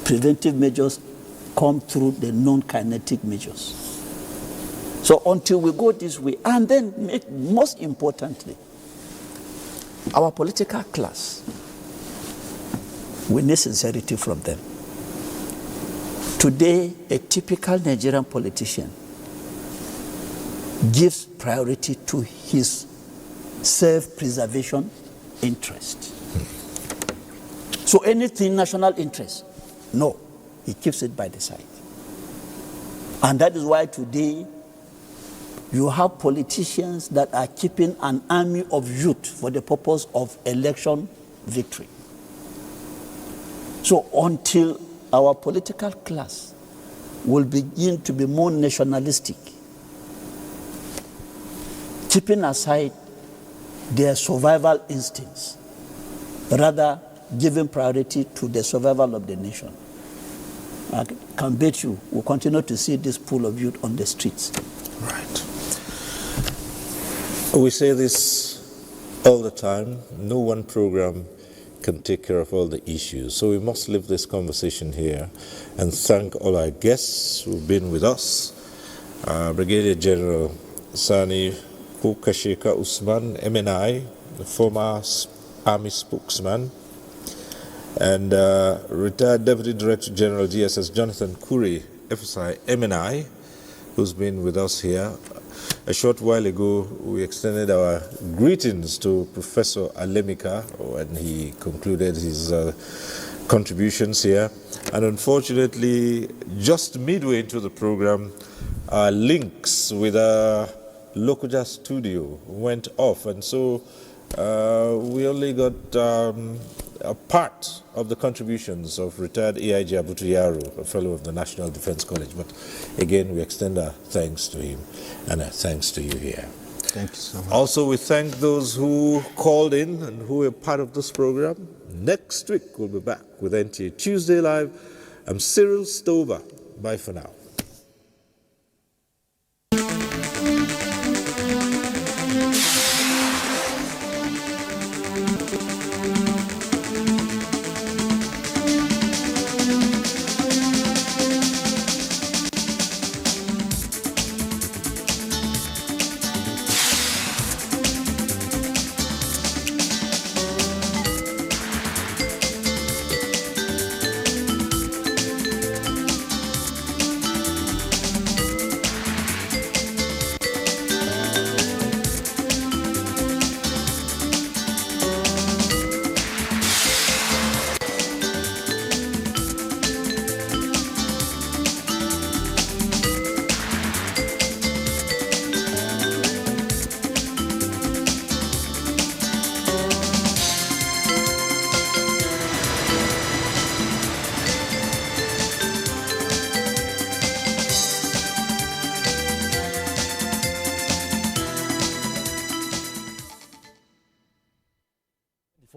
preventive measures come through the non-kinetic measures. So until we go this way, and then most importantly, our political class, we need sincerity from them. Today, a typical Nigerian politician gives priority to his self-preservation interest. So anything national interest, no, he keeps it by the side. And that is why today you have politicians that are keeping an army of youth for the purpose of election victory. So until our political class will begin to be more nationalistic, keeping aside their survival instincts, rather giving priority to the survival of the nation, I can bet you we'll continue to see this pool of youth on the streets. Right. We say this all the time. No one program can take care of all the issues. So we must leave this conversation here and thank all our guests who've been with us. Brigadier General Sani Kashika Usman, MNI, the former Army spokesman, and retired Deputy Director General GSS Jonathan Kuri, FSI, MNI, who's been with us here. A short while ago, we extended our greetings to Professor Alemika when he concluded his contributions here. And unfortunately, just midway into the program, our links with our Lokoja studio went off. And so we only got a part of the contributions of retired AIG Abutu Yaro, a fellow of the National Defense College. But again, we extend our thanks to him and our thanks to you here. Thank you so much. Also, we thank those who called in and who were part of this program. Next week, we'll be back with NTA Tuesday Live. I'm Cyril Stover. Bye for now.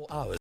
hours.